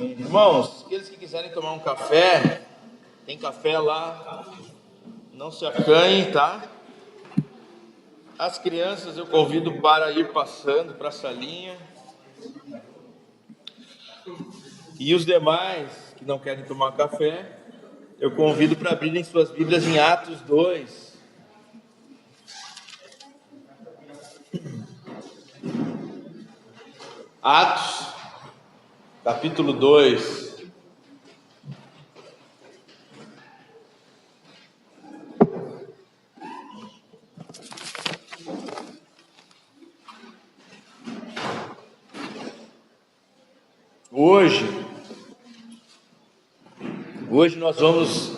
Irmãos, aqueles que quiserem tomar um café, tem café lá, não se acanhem, tá? As crianças eu convido para ir passando para a salinha. E os demais que não querem tomar café, eu convido para abrirem suas Bíblias em Atos 2. Atos, capítulo 2. Hoje nós vamos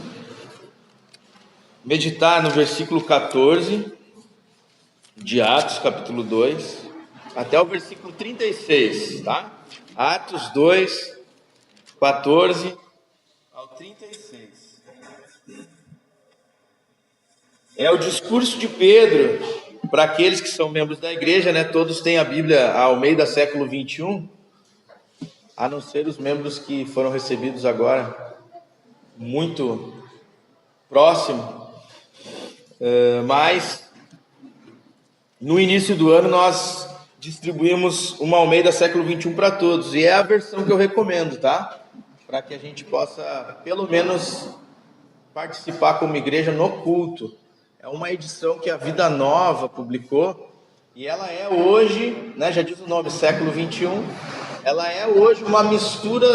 meditar no versículo 14 de Atos, capítulo 2, até o versículo 36, tá? Atos 2, 14 ao 36. É o discurso de Pedro para aqueles que são membros da igreja, né? Todos têm a Bíblia ao meio do século 21, a não ser os membros que foram recebidos agora, muito próximo. Mas no início do ano nós distribuímos uma Almeida século 21 para todos, e é a versão que eu recomendo, tá? Para que a gente possa pelo menos participar como igreja no culto. É uma edição que a Vida Nova publicou, e ela é hoje, né, já diz o nome, século 21, ela é hoje uma mistura,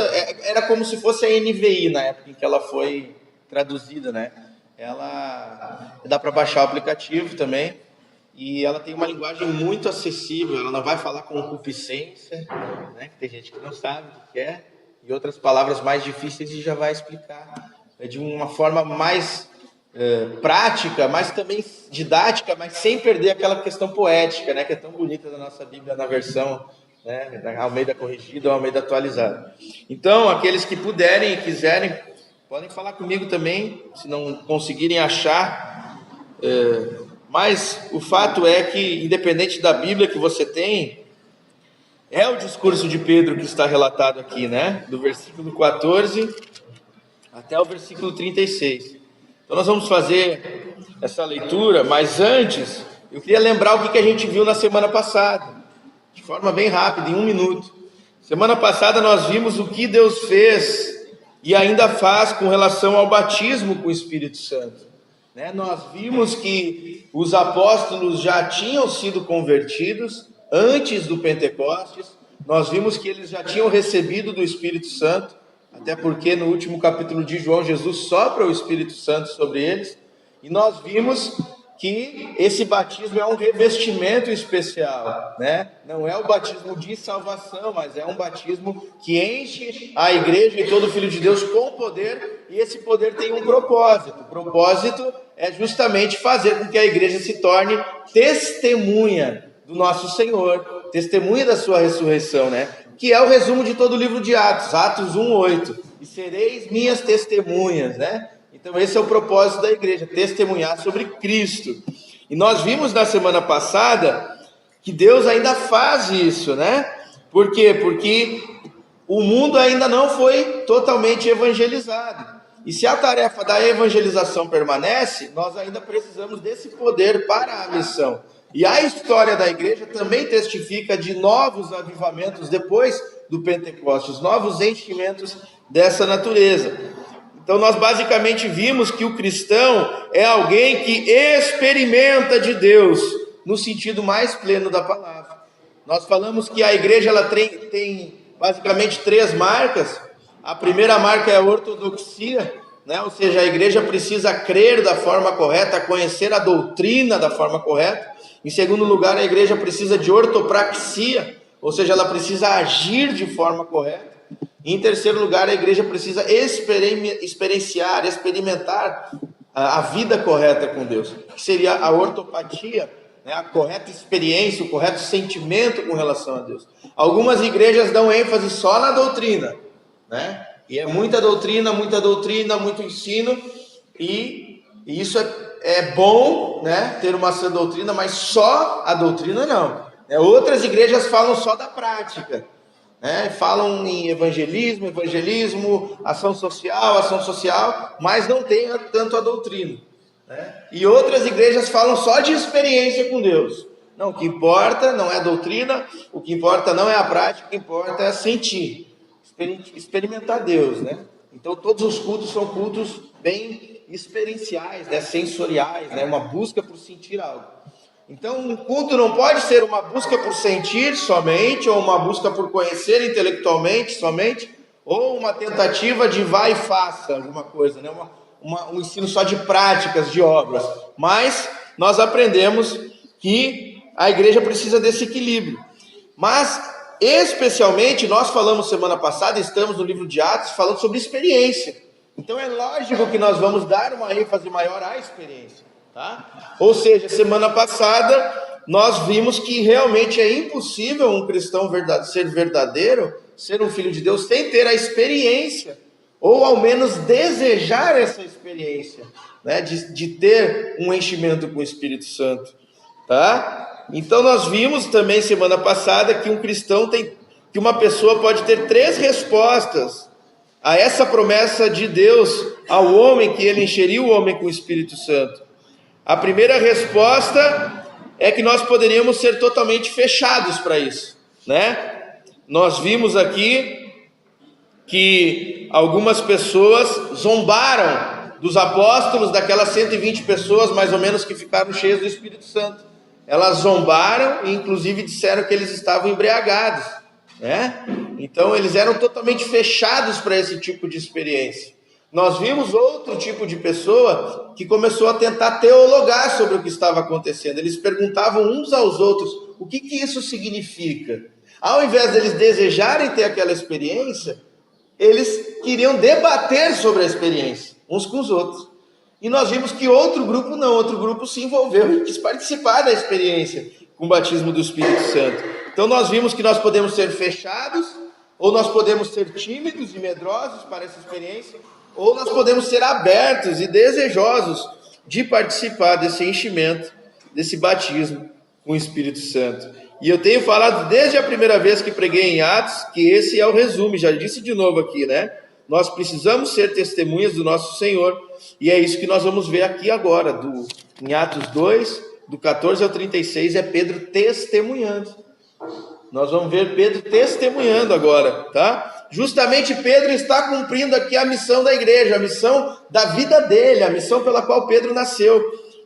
era como se fosse a NVI na época em que ela foi traduzida, né? Ela dá para baixar o aplicativo também, e ela tem uma linguagem muito acessível, ela não vai falar com concupiscência, né? Que tem gente que não sabe o que é, e outras palavras mais difíceis e já vai explicar. É de uma forma mais prática, mas também didática, mas sem perder aquela questão poética, né? Que é tão bonita da nossa Bíblia na versão, né, da Almeida corrigida ou Almeida atualizada. Então, aqueles que puderem e quiserem, podem falar comigo também, se não conseguirem achar. Mas o fato é que, independente da Bíblia que você tem, é o discurso de Pedro que está relatado aqui, né? Do versículo 14 até o versículo 36. Então nós vamos fazer essa leitura, mas antes, eu queria lembrar o que a gente viu na semana passada, de forma bem rápida, em 1 minuto. Semana passada nós vimos o que Deus fez e ainda faz com relação ao batismo com o Espírito Santo. Nós vimos que os apóstolos já tinham sido convertidos antes do Pentecostes, nós vimos que eles já tinham recebido do Espírito Santo, até porque no último capítulo de João, Jesus sopra o Espírito Santo sobre eles, e nós vimos que esse batismo é um revestimento especial, né? Não é o batismo de salvação, mas é um batismo que enche a igreja e todo filho de Deus com poder, e esse poder tem um propósito. O propósito é justamente fazer com que a igreja se torne testemunha do nosso Senhor, testemunha da sua ressurreição, né? Que é o resumo de todo o livro de Atos, Atos 1:8. E sereis minhas testemunhas, né? Então esse é o propósito da igreja, testemunhar sobre Cristo. E nós vimos na semana passada que Deus ainda faz isso, né? Por quê? Porque o mundo ainda não foi totalmente evangelizado. E se a tarefa da evangelização permanece, nós ainda precisamos desse poder para a missão. E a história da igreja também testifica de novos avivamentos depois do Pentecostes, novos enchimentos dessa natureza. Então nós basicamente vimos que o cristão é alguém que experimenta de Deus no sentido mais pleno da palavra. Nós falamos que a igreja ela tem basicamente 3 marcas. A primeira marca é a ortodoxia, né? Ou seja, a igreja precisa crer da forma correta, conhecer a doutrina da forma correta. Em segundo lugar, a igreja precisa de ortopraxia, ou seja, ela precisa agir de forma correta. E em terceiro lugar, a igreja precisa experimentar a vida correta com Deus, que seria a ortopatia, né? A correta experiência, o correto sentimento com relação a Deus. Algumas igrejas dão ênfase só na doutrina, né? E é muita doutrina, muito ensino, e isso é bom, né? Ter uma sã doutrina, mas só a doutrina não. Outras igrejas falam só da prática, né? Falam em evangelismo, ação social, mas não tem tanto a doutrina, né? E outras igrejas falam só de experiência com Deus. Não, o que importa não é a doutrina, o que importa não é a prática, o que importa é sentir, experimentar Deus, né? Então todos os cultos são cultos bem experienciais, né? Sensoriais, né? Uma busca por sentir algo. Então um culto não pode ser uma busca por sentir somente, ou uma busca por conhecer intelectualmente somente, ou uma tentativa de vai e faça alguma coisa, né? Um ensino só de práticas, de obras. Mas nós aprendemos que a igreja precisa desse equilíbrio. Mas especialmente, nós falamos semana passada, estamos no livro de Atos, falando sobre experiência. Então é lógico que nós vamos dar uma ênfase maior à experiência, tá? Ou seja, semana passada nós vimos que realmente é impossível um cristão ser verdadeiro, ser um filho de Deus, sem ter a experiência, ou ao menos desejar essa experiência, né? De ter um enchimento com o Espírito Santo, tá? Então nós vimos também semana passada que que uma pessoa pode ter 3 respostas a essa promessa de Deus ao homem, que ele encheria o homem com o Espírito Santo. A primeira resposta é que nós poderíamos ser totalmente fechados para isso, né? Nós vimos aqui que algumas pessoas zombaram dos apóstolos, daquelas 120 pessoas mais ou menos que ficaram cheias do Espírito Santo. Elas zombaram e inclusive disseram que eles estavam embriagados, né? Então eles eram totalmente fechados para esse tipo de experiência. Nós vimos outro tipo de pessoa que começou a tentar teologar sobre o que estava acontecendo. Eles perguntavam uns aos outros: o que isso significa? Ao invés deles desejarem ter aquela experiência, eles queriam debater sobre a experiência uns com os outros. E nós vimos que outro grupo se envolveu e quis participar da experiência com o batismo do Espírito Santo. Então nós vimos que nós podemos ser fechados, ou nós podemos ser tímidos e medrosos para essa experiência, ou nós podemos ser abertos e desejosos de participar desse enchimento, desse batismo com o Espírito Santo. E eu tenho falado desde a primeira vez que preguei em Atos, que esse é o resumo, já disse de novo aqui, né? Nós precisamos ser testemunhas do nosso Senhor, e é isso que nós vamos ver aqui agora, em Atos 2, do 14 ao 36, é Pedro testemunhando. Nós vamos ver Pedro testemunhando agora, tá? Justamente Pedro está cumprindo aqui a missão da igreja, a missão da vida dele, a missão pela qual Pedro nasceu,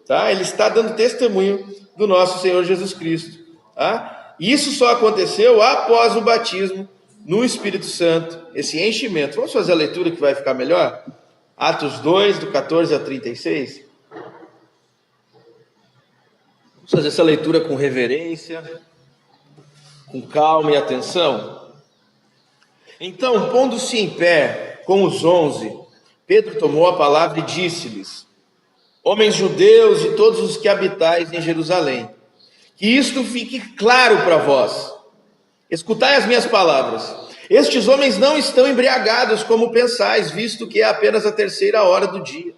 tá? Ele está dando testemunho do nosso Senhor Jesus Cristo, tá? Isso só aconteceu após o batismo no Espírito Santo, esse enchimento. Vamos fazer a leitura que vai ficar melhor? Atos 2, do 14 a 36. Vamos fazer essa leitura com reverência, com calma e atenção. Então, pondo-se em pé com os 11, Pedro tomou a palavra e disse-lhes: homens judeus e todos os que habitais em Jerusalém, que isto fique claro para vós. Escutai as minhas palavras. Estes homens não estão embriagados como pensais, visto que é apenas a 3ª hora do dia.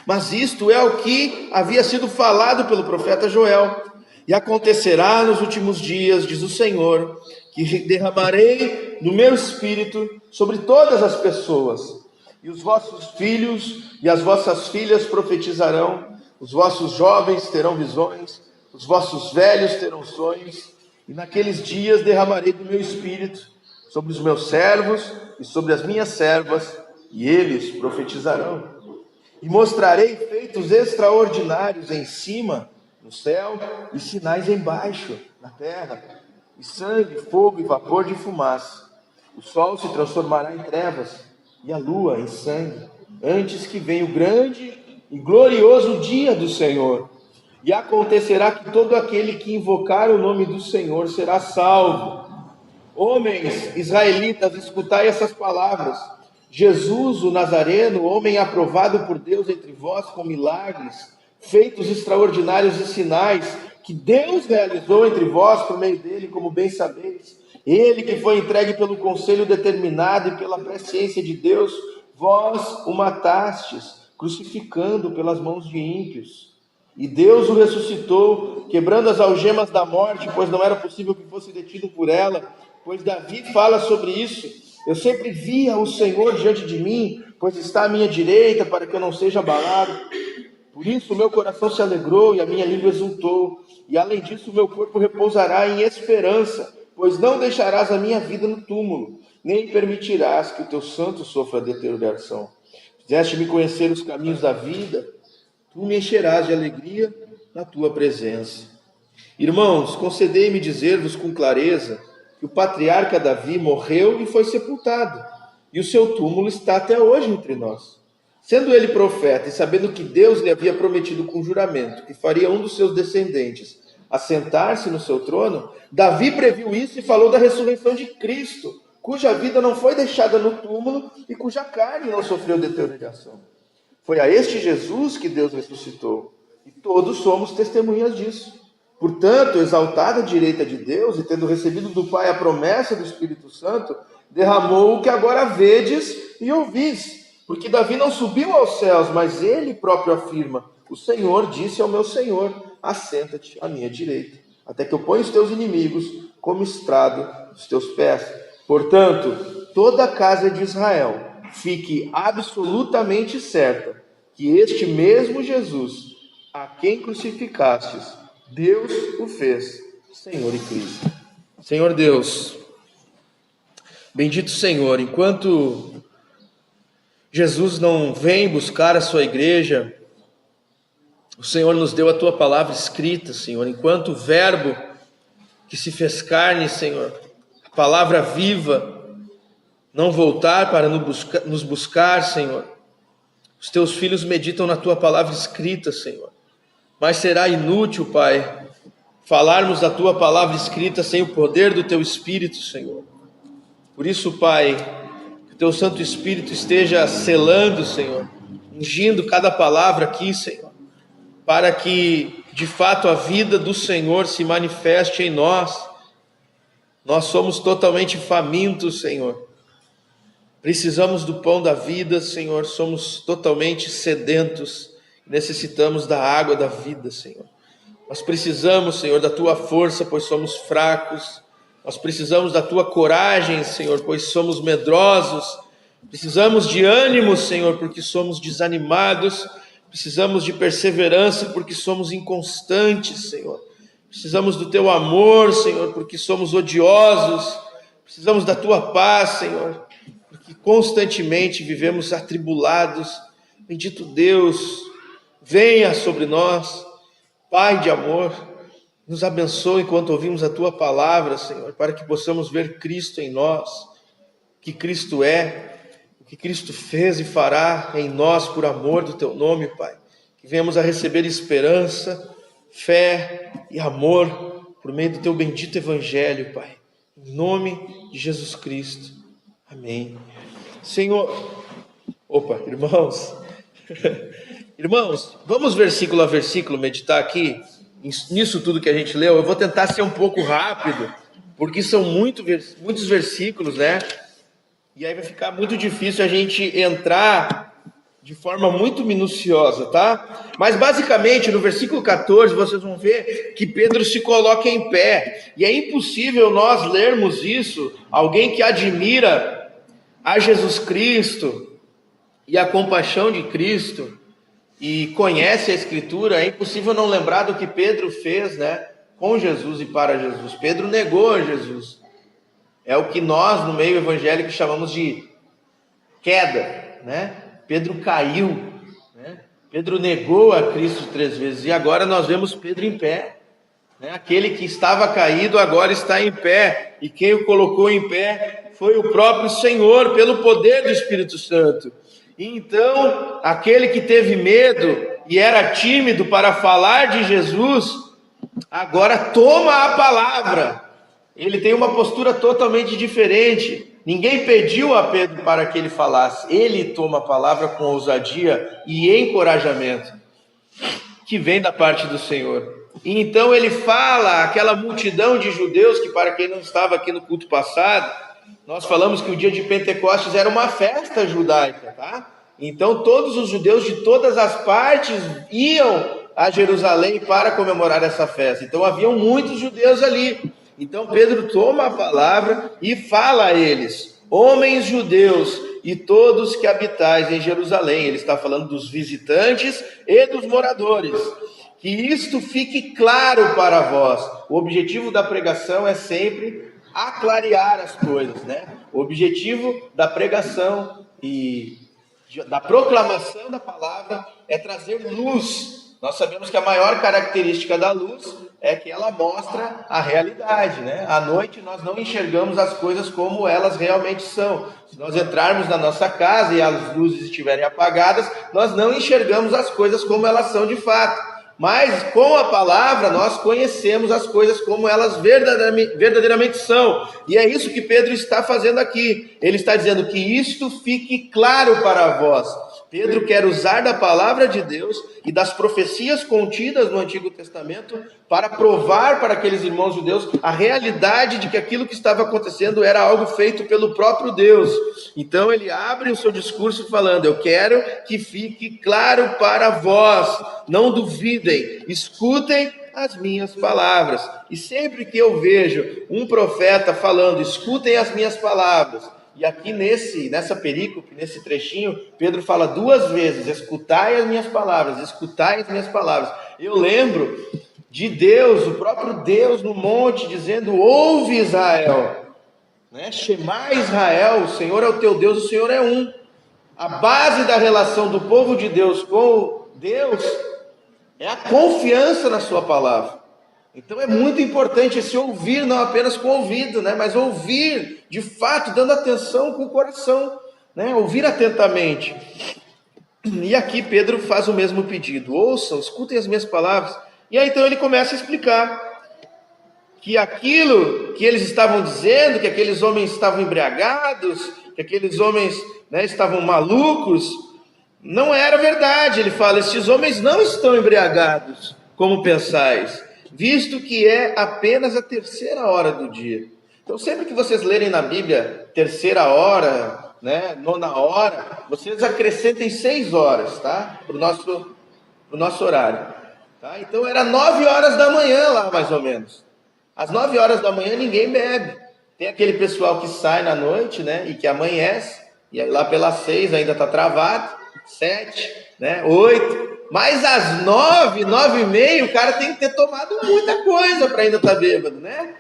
Mas isto é o que havia sido falado pelo profeta Joel. E acontecerá nos últimos dias, diz o Senhor, que derramarei do meu espírito sobre todas as pessoas. E os vossos filhos e as vossas filhas profetizarão, os vossos jovens terão visões, os vossos velhos terão sonhos. E naqueles dias derramarei do meu espírito sobre os meus servos e sobre as minhas servas, e eles profetizarão. E mostrarei feitos extraordinários em cima, no céu, e sinais embaixo, na terra, e sangue, fogo e vapor de fumaça. O sol se transformará em trevas, e a lua em sangue, antes que venha o grande e glorioso dia do Senhor. E acontecerá que todo aquele que invocar o nome do Senhor será salvo. Homens israelitas, escutai essas palavras. Jesus, o Nazareno, homem aprovado por Deus entre vós com milagres, feitos extraordinários e sinais, que Deus realizou entre vós por meio dele, como bem sabeis. Ele que foi entregue pelo conselho determinado e pela presciência de Deus, vós o matastes, crucificando pelas mãos de ímpios. E Deus o ressuscitou, quebrando as algemas da morte, pois não era possível que fosse detido por ela. Pois Davi fala sobre isso: eu sempre via o Senhor diante de mim, pois está à minha direita, para que eu não seja abalado. Por isso o meu coração se alegrou e a minha língua exultou. E além disso o meu corpo repousará em esperança, pois não deixarás a minha vida no túmulo, nem permitirás que o teu santo sofra deterioração. Fizeste-me conhecer os caminhos da vida, tu me encherás de alegria na tua presença. Irmãos, concedei-me dizer-vos com clareza que o patriarca Davi morreu e foi sepultado, e o seu túmulo está até hoje entre nós. Sendo ele profeta e sabendo que Deus lhe havia prometido com juramento que faria um dos seus descendentes assentar-se no seu trono, Davi previu isso e falou da ressurreição de Cristo, cuja vida não foi deixada no túmulo e cuja carne não sofreu deterioração. Foi a este Jesus que Deus ressuscitou, e todos somos testemunhas disso. Portanto, exaltado à direita de Deus, e tendo recebido do Pai a promessa do Espírito Santo, derramou o que agora vedes e ouvis. Porque Davi não subiu aos céus, mas ele próprio afirma: o Senhor disse ao meu Senhor: assenta-te à minha direita, até que eu ponha os teus inimigos como estrado dos teus pés. Portanto, toda a casa de Israel fique absolutamente certa que este mesmo Jesus, a quem crucificastes, Deus o fez Senhor e Cristo. Senhor Deus, bendito Senhor, enquanto Jesus não vem buscar a sua igreja, o Senhor nos deu a tua palavra escrita, Senhor, enquanto o verbo que se fez carne, Senhor, a palavra viva, não voltar para nos buscar, Senhor. Os teus filhos meditam na tua palavra escrita, Senhor. Mas será inútil, Pai, falarmos da tua palavra escrita sem o poder do teu Espírito, Senhor. Por isso, Pai, que o teu Santo Espírito esteja selando, Senhor, ungindo cada palavra aqui, Senhor, para que, de fato, a vida do Senhor se manifeste em nós. Nós somos totalmente famintos, Senhor. Precisamos do pão da vida, Senhor. Somos totalmente sedentos. Necessitamos da água da vida, Senhor. Nós precisamos, Senhor, da tua força, pois somos fracos. Nós precisamos da tua coragem, Senhor, pois somos medrosos. Precisamos de ânimo, Senhor, porque somos desanimados. Precisamos de perseverança, porque somos inconstantes, Senhor. Precisamos do teu amor, Senhor, porque somos odiosos. Precisamos da tua paz, Senhor, porque constantemente vivemos atribulados. Bendito Deus, venha sobre nós, Pai de amor, nos abençoe enquanto ouvimos a tua palavra, Senhor, para que possamos ver Cristo em nós, o que Cristo é, o que Cristo fez e fará em nós por amor do teu nome, Pai. Que venhamos a receber esperança, fé e amor por meio do teu bendito evangelho, Pai. Em nome de Jesus Cristo. Amém. Senhor, irmãos, vamos versículo a versículo meditar aqui nisso tudo que a gente leu. Eu vou tentar ser um pouco rápido, porque são muitos versículos, né? E aí vai ficar muito difícil a gente entrar de forma muito minuciosa, tá? Mas basicamente no versículo 14 vocês vão ver que Pedro se coloca em pé. E é impossível nós lermos isso, alguém que admira a Jesus Cristo e a compaixão de Cristo e conhece a Escritura, é impossível não lembrar do que Pedro fez, né, com Jesus e para Jesus. Pedro negou a Jesus. É o que nós no meio evangélico chamamos de queda, né? Pedro caiu, né? Pedro negou a Cristo 3 vezes, e agora nós vemos Pedro em pé, né? Aquele que estava caído agora está em pé, e quem o colocou em pé foi o próprio Senhor, pelo poder do Espírito Santo. E então, aquele que teve medo e era tímido para falar de Jesus, agora toma a palavra, ele tem uma postura totalmente diferente. Ninguém pediu a Pedro para que ele falasse. Ele toma a palavra com ousadia e encorajamento, que vem da parte do Senhor. E então ele fala àquela multidão de judeus, que para quem não estava aqui no culto passado, nós falamos que o dia de Pentecostes era uma festa judaica, tá? Então todos os judeus de todas as partes iam a Jerusalém para comemorar essa festa. Então haviam muitos judeus ali. Então Pedro toma a palavra e fala a eles: homens judeus e todos que habitais em Jerusalém. Ele está falando dos visitantes e dos moradores. Que isto fique claro para vós. O objetivo da pregação é sempre aclarear as coisas, né? O objetivo da pregação e da proclamação da palavra é trazer luz. Nós sabemos que a maior característica da luz é que ela mostra a realidade, né? À noite nós não enxergamos as coisas como elas realmente são. Se nós entrarmos na nossa casa e as luzes estiverem apagadas, nós não enxergamos as coisas como elas são de fato. Mas com a palavra nós conhecemos as coisas como elas verdadeiramente são. E é isso que Pedro está fazendo aqui. Ele está dizendo que isto fique claro para vós. Pedro quer usar da palavra de Deus e das profecias contidas no Antigo Testamento para provar para aqueles irmãos judeus a realidade de que aquilo que estava acontecendo era algo feito pelo próprio Deus. Então ele abre o seu discurso falando: eu quero que fique claro para vós, não duvidem, escutem as minhas palavras. E sempre que eu vejo um profeta falando, escutem as minhas palavras, e aqui nessa perícope, nesse trechinho, Pedro fala 2 vezes: escutai as minhas palavras, escutai as minhas palavras. Eu lembro de Deus, o próprio Deus no monte, dizendo: ouve Israel, né? Shema Israel, o Senhor é o teu Deus, o Senhor é um. A base da relação do povo de Deus com Deus é a confiança na sua palavra. Então é muito importante esse ouvir, não apenas com o ouvido, né? Mas ouvir de fato, dando atenção com o coração, né? Ouvir atentamente. E aqui Pedro faz o mesmo pedido: ouçam, escutem as minhas palavras. E aí então ele começa a explicar que aquilo que eles estavam dizendo, que aqueles homens estavam embriagados, que aqueles homens, né, estavam malucos, não era verdade. Ele fala: estes homens não estão embriagados, como pensais, visto que é apenas a 3ª hora do dia. Então, sempre que vocês lerem na Bíblia 3ª hora, né, 9ª hora, vocês acrescentem 6 horas, tá? Para o nosso horário. Tá? Então, era 9 horas da manhã lá, mais ou menos. Às 9 horas da manhã ninguém bebe. Tem aquele pessoal que sai na noite, né, e que amanhece, e aí lá pelas 6 ainda está travado, 7, né, 8... Mas às 9, 9h30, o cara tem que ter tomado muita coisa para ainda estar bêbado, né?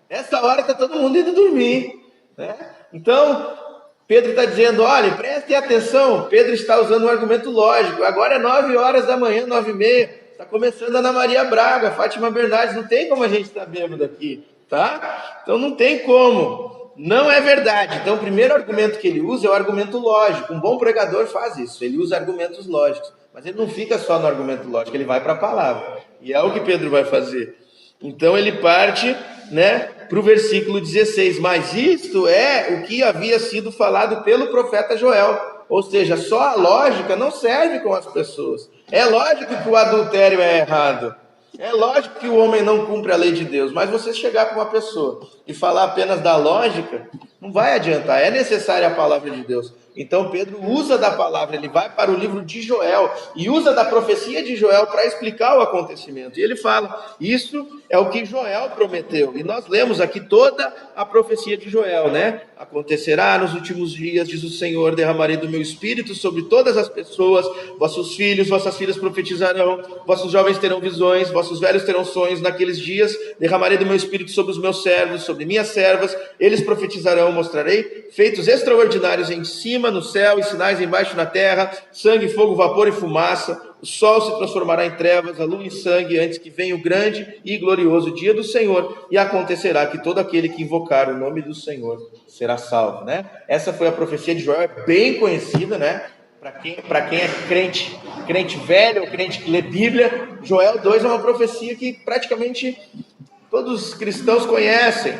Essa hora está todo mundo indo dormir, né? Então, Pedro está dizendo: olha, prestem atenção. Pedro está usando um argumento lógico. Agora é 9 horas da manhã, 9h30. Está começando a Ana Maria Braga, Fátima Bernardes. Não tem como a gente estar bêbado aqui, tá? Então não tem como. Não é verdade. Então o primeiro argumento que ele usa é o argumento lógico. Um bom pregador faz isso. Ele usa argumentos lógicos. Mas ele não fica só no argumento lógico, ele vai para a palavra. E é o que Pedro vai fazer. Então ele parte, né, para o versículo 16. Mas isto é o que havia sido falado pelo profeta Joel. Ou seja, só a lógica não serve com as pessoas. É lógico que o adultério é errado. É lógico que o homem não cumpre a lei de Deus. Mas você chegar para uma pessoa e falar apenas da lógica, não vai adiantar. É necessária a palavra de Deus. Então Pedro usa da palavra, ele vai para o livro de Joel e usa da profecia de Joel para explicar o acontecimento. E ele fala: isso é o que Joel prometeu. E nós lemos aqui toda a profecia de Joel, né? Acontecerá nos últimos dias, diz o Senhor, derramarei do meu espírito sobre todas as pessoas, vossos filhos, vossas filhas profetizarão, vossos jovens terão visões, vossos velhos terão sonhos. Naqueles dias derramarei do meu espírito sobre os meus servos, sobre minhas servas, eles profetizarão, mostrarei feitos extraordinários em cima no céu e sinais embaixo na terra, sangue, fogo, vapor e fumaça. O sol se transformará em trevas, a lua em sangue, antes que venha o grande e glorioso dia do Senhor, e acontecerá que todo aquele que invocar o nome do Senhor será salvo, né? Essa foi a profecia de Joel, é bem conhecida, né? Para quem é crente velho, ou crente que lê Bíblia, Joel 2 é uma profecia que praticamente todos os cristãos conhecem.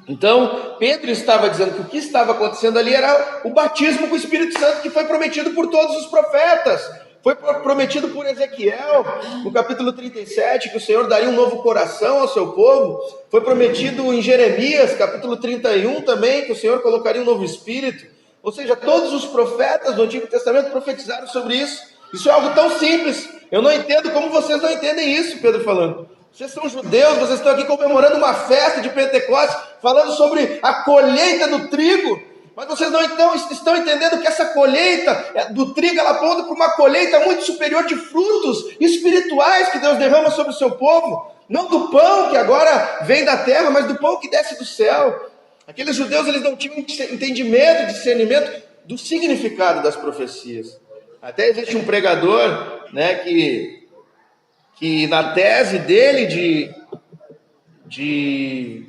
Então, Pedro estava dizendo que o que estava acontecendo ali era o batismo com o Espírito Santo que foi prometido por todos os profetas. Foi prometido por Ezequiel, no capítulo 37, que o Senhor daria um novo coração ao seu povo. Foi prometido em Jeremias, capítulo 31 também, que o Senhor colocaria um novo espírito. Ou seja, todos os profetas do Antigo Testamento profetizaram sobre isso. Isso é algo tão simples. Eu não entendo como vocês não entendem isso, Pedro falando. Vocês são judeus, vocês estão aqui comemorando uma festa de Pentecostes, falando sobre a colheita do trigo, mas vocês não estão entendendo que essa colheita do trigo, ela aponta para uma colheita muito superior de frutos espirituais que Deus derrama sobre o seu povo, não do pão que agora vem da terra, mas do pão que desce do céu. Aqueles judeus, eles não tinham entendimento, discernimento do significado das profecias. Até existe um pregador, né, que na tese dele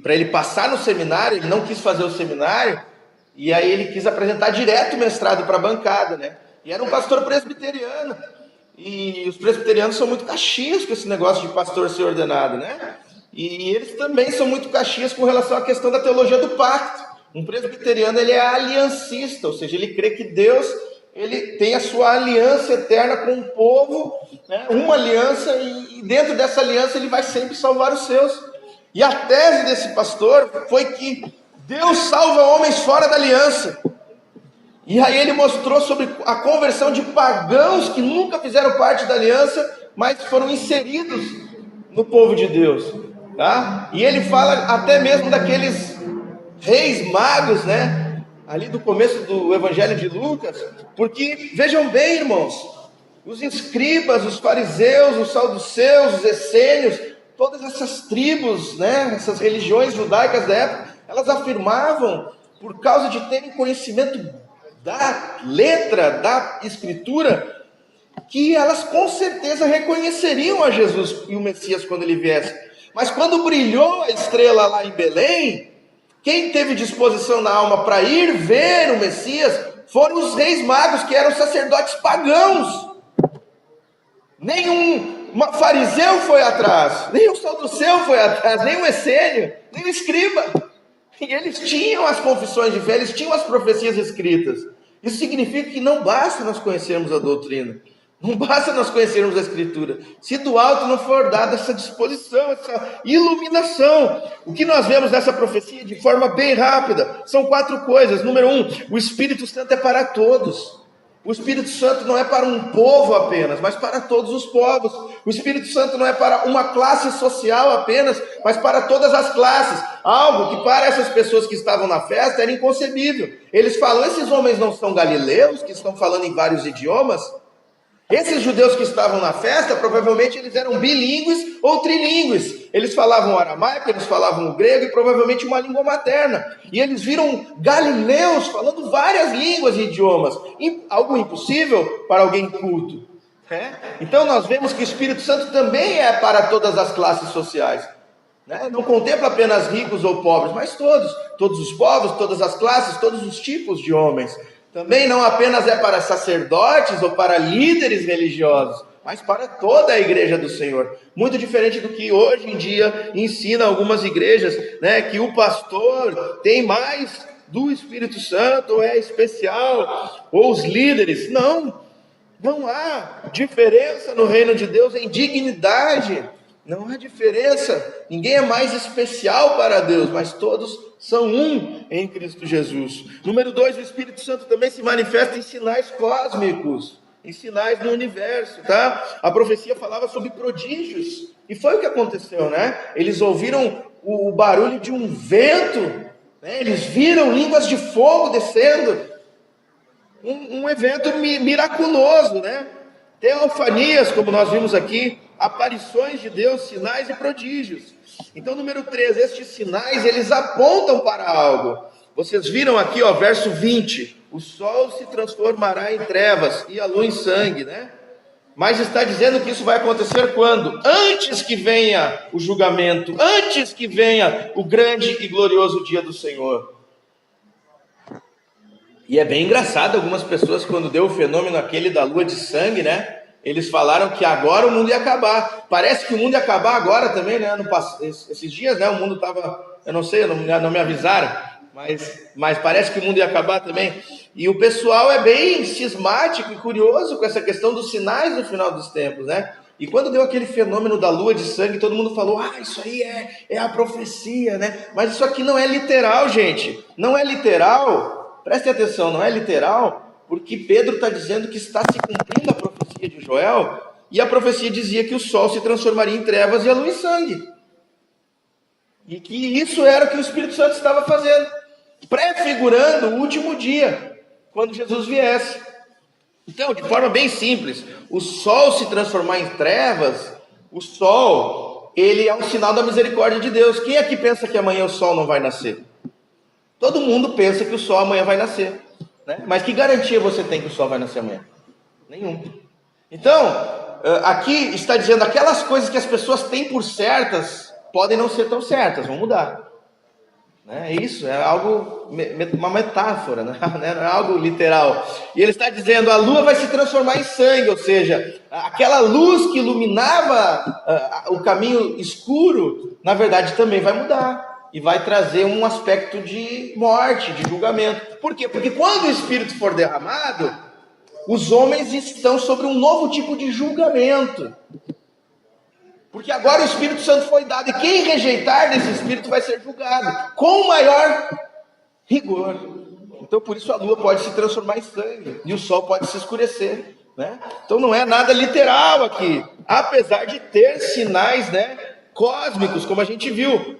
para ele passar no seminário, ele não quis fazer o seminário, e aí ele quis apresentar direto o mestrado para a bancada, né? E era um pastor presbiteriano, e os presbiterianos são muito caxias com esse negócio de pastor ser ordenado, né? E eles também são muito caxias com relação à questão da teologia do pacto. Um presbiteriano, ele é aliancista, ou seja, ele crê que Deus, ele tem a sua aliança eterna com o povo, né? Uma aliança, e dentro dessa aliança ele vai sempre salvar os seus. E a tese desse pastor foi que Deus salva homens fora da aliança. E aí ele mostrou sobre a conversão de pagãos que nunca fizeram parte da aliança, mas foram inseridos no povo de Deus, tá? E ele fala até mesmo daqueles reis magos, né? Ali do começo do Evangelho de Lucas, porque, vejam bem, irmãos, os escribas, os fariseus, os saduceus, os essênios, todas essas tribos, né, essas religiões judaicas da época, elas afirmavam, por causa de terem conhecimento da letra, da escritura, que elas com certeza reconheceriam a Jesus e o Messias quando ele viesse. Mas quando brilhou a estrela lá em Belém, quem teve disposição na alma para ir ver o Messias foram os reis magos, que eram sacerdotes pagãos. Nenhum fariseu foi atrás, nem o saduceu foi atrás, nem o essênio, nem o escriba. E eles tinham as confissões de fé, eles tinham as profecias escritas. Isso significa que não basta nós conhecermos a doutrina, não basta nós conhecermos a Escritura, se do alto não for dada essa disposição, essa iluminação. O que nós vemos nessa profecia de forma bem rápida são 4 coisas. Número 1, o Espírito Santo é para todos. O Espírito Santo não é para um povo apenas, mas para todos os povos. O Espírito Santo não é para uma classe social apenas, mas para todas as classes. Algo que para essas pessoas que estavam na festa era inconcebível. Eles falam: esses homens não são galileus, que estão falando em vários idiomas? Esses judeus que estavam na festa, provavelmente eles eram bilíngues ou trilíngues. Eles falavam aramaico, eles falavam o grego e provavelmente uma língua materna. E eles viram galileus falando várias línguas e idiomas. Algo impossível para alguém culto. Então nós vemos que o Espírito Santo também é para todas as classes sociais. Não contempla apenas ricos ou pobres, mas todos. Todos os povos, todas as classes, todos os tipos de homens. Também não apenas é para sacerdotes ou para líderes religiosos, mas para toda a igreja do Senhor. Muito diferente do que hoje em dia ensina algumas igrejas, né, que o pastor tem mais do Espírito Santo, ou é especial, ou os líderes. Não há diferença no reino de Deus em dignidade. Não há diferença, ninguém é mais especial para Deus, mas todos são um em Cristo Jesus. Número 2, o Espírito Santo também se manifesta em sinais cósmicos, em sinais no universo, tá? A profecia falava sobre prodígios, e foi o que aconteceu, né? Eles ouviram o barulho de um vento, né? Eles viram línguas de fogo descendo, um evento miraculoso, né? Teofanias, como nós vimos aqui, aparições de Deus, sinais e prodígios. Então, número 3, estes sinais, eles apontam para algo. Vocês viram aqui, verso 20, o sol se transformará em trevas e a lua em sangue, né? Mas está dizendo que isso vai acontecer quando? Antes que venha o julgamento, antes que venha o grande e glorioso dia do Senhor. E é bem engraçado, algumas pessoas, quando deu o fenômeno aquele da lua de sangue, né? Eles falaram que agora o mundo ia acabar. Parece que o mundo ia acabar agora também, né? Esses dias, né? O mundo estava Eu não sei, não me avisaram, mas parece que o mundo ia acabar também. E o pessoal é bem cismático e curioso com essa questão dos sinais no final dos tempos, né? E quando deu aquele fenômeno da lua de sangue, todo mundo falou, isso aí é a profecia, né? Mas isso aqui não é literal, gente. Não é literal, prestem atenção, não é literal, porque Pedro está dizendo que está se cumprindo a profecia de Joel, e a profecia dizia que o sol se transformaria em trevas e a lua em sangue. E que isso era o que o Espírito Santo estava fazendo, prefigurando o último dia, quando Jesus viesse. Então, de forma bem simples, o sol se transformar em trevas, o sol, ele é um sinal da misericórdia de Deus. Quem aqui pensa que amanhã o sol não vai nascer? Todo mundo pensa que o sol amanhã vai nascer, né? Mas que garantia você tem que o sol vai nascer amanhã? Nenhum. Então, aqui está dizendo, aquelas coisas que as pessoas têm por certas, podem não ser tão certas, vão mudar. É isso, é algo, uma metáfora, né? Não é algo literal. E ele está dizendo, a lua vai se transformar em sangue, ou seja, aquela luz que iluminava o caminho escuro, na verdade também vai mudar. E vai trazer um aspecto de morte, de julgamento. Por quê? Porque quando o Espírito for derramado, os homens estão sobre um novo tipo de julgamento. Porque agora o Espírito Santo foi dado, e quem rejeitar desse Espírito vai ser julgado, com maior rigor. Então por isso a lua pode se transformar em sangue, e o sol pode se escurecer, né? Então não é nada literal aqui, apesar de ter sinais, né, cósmicos, como a gente viu.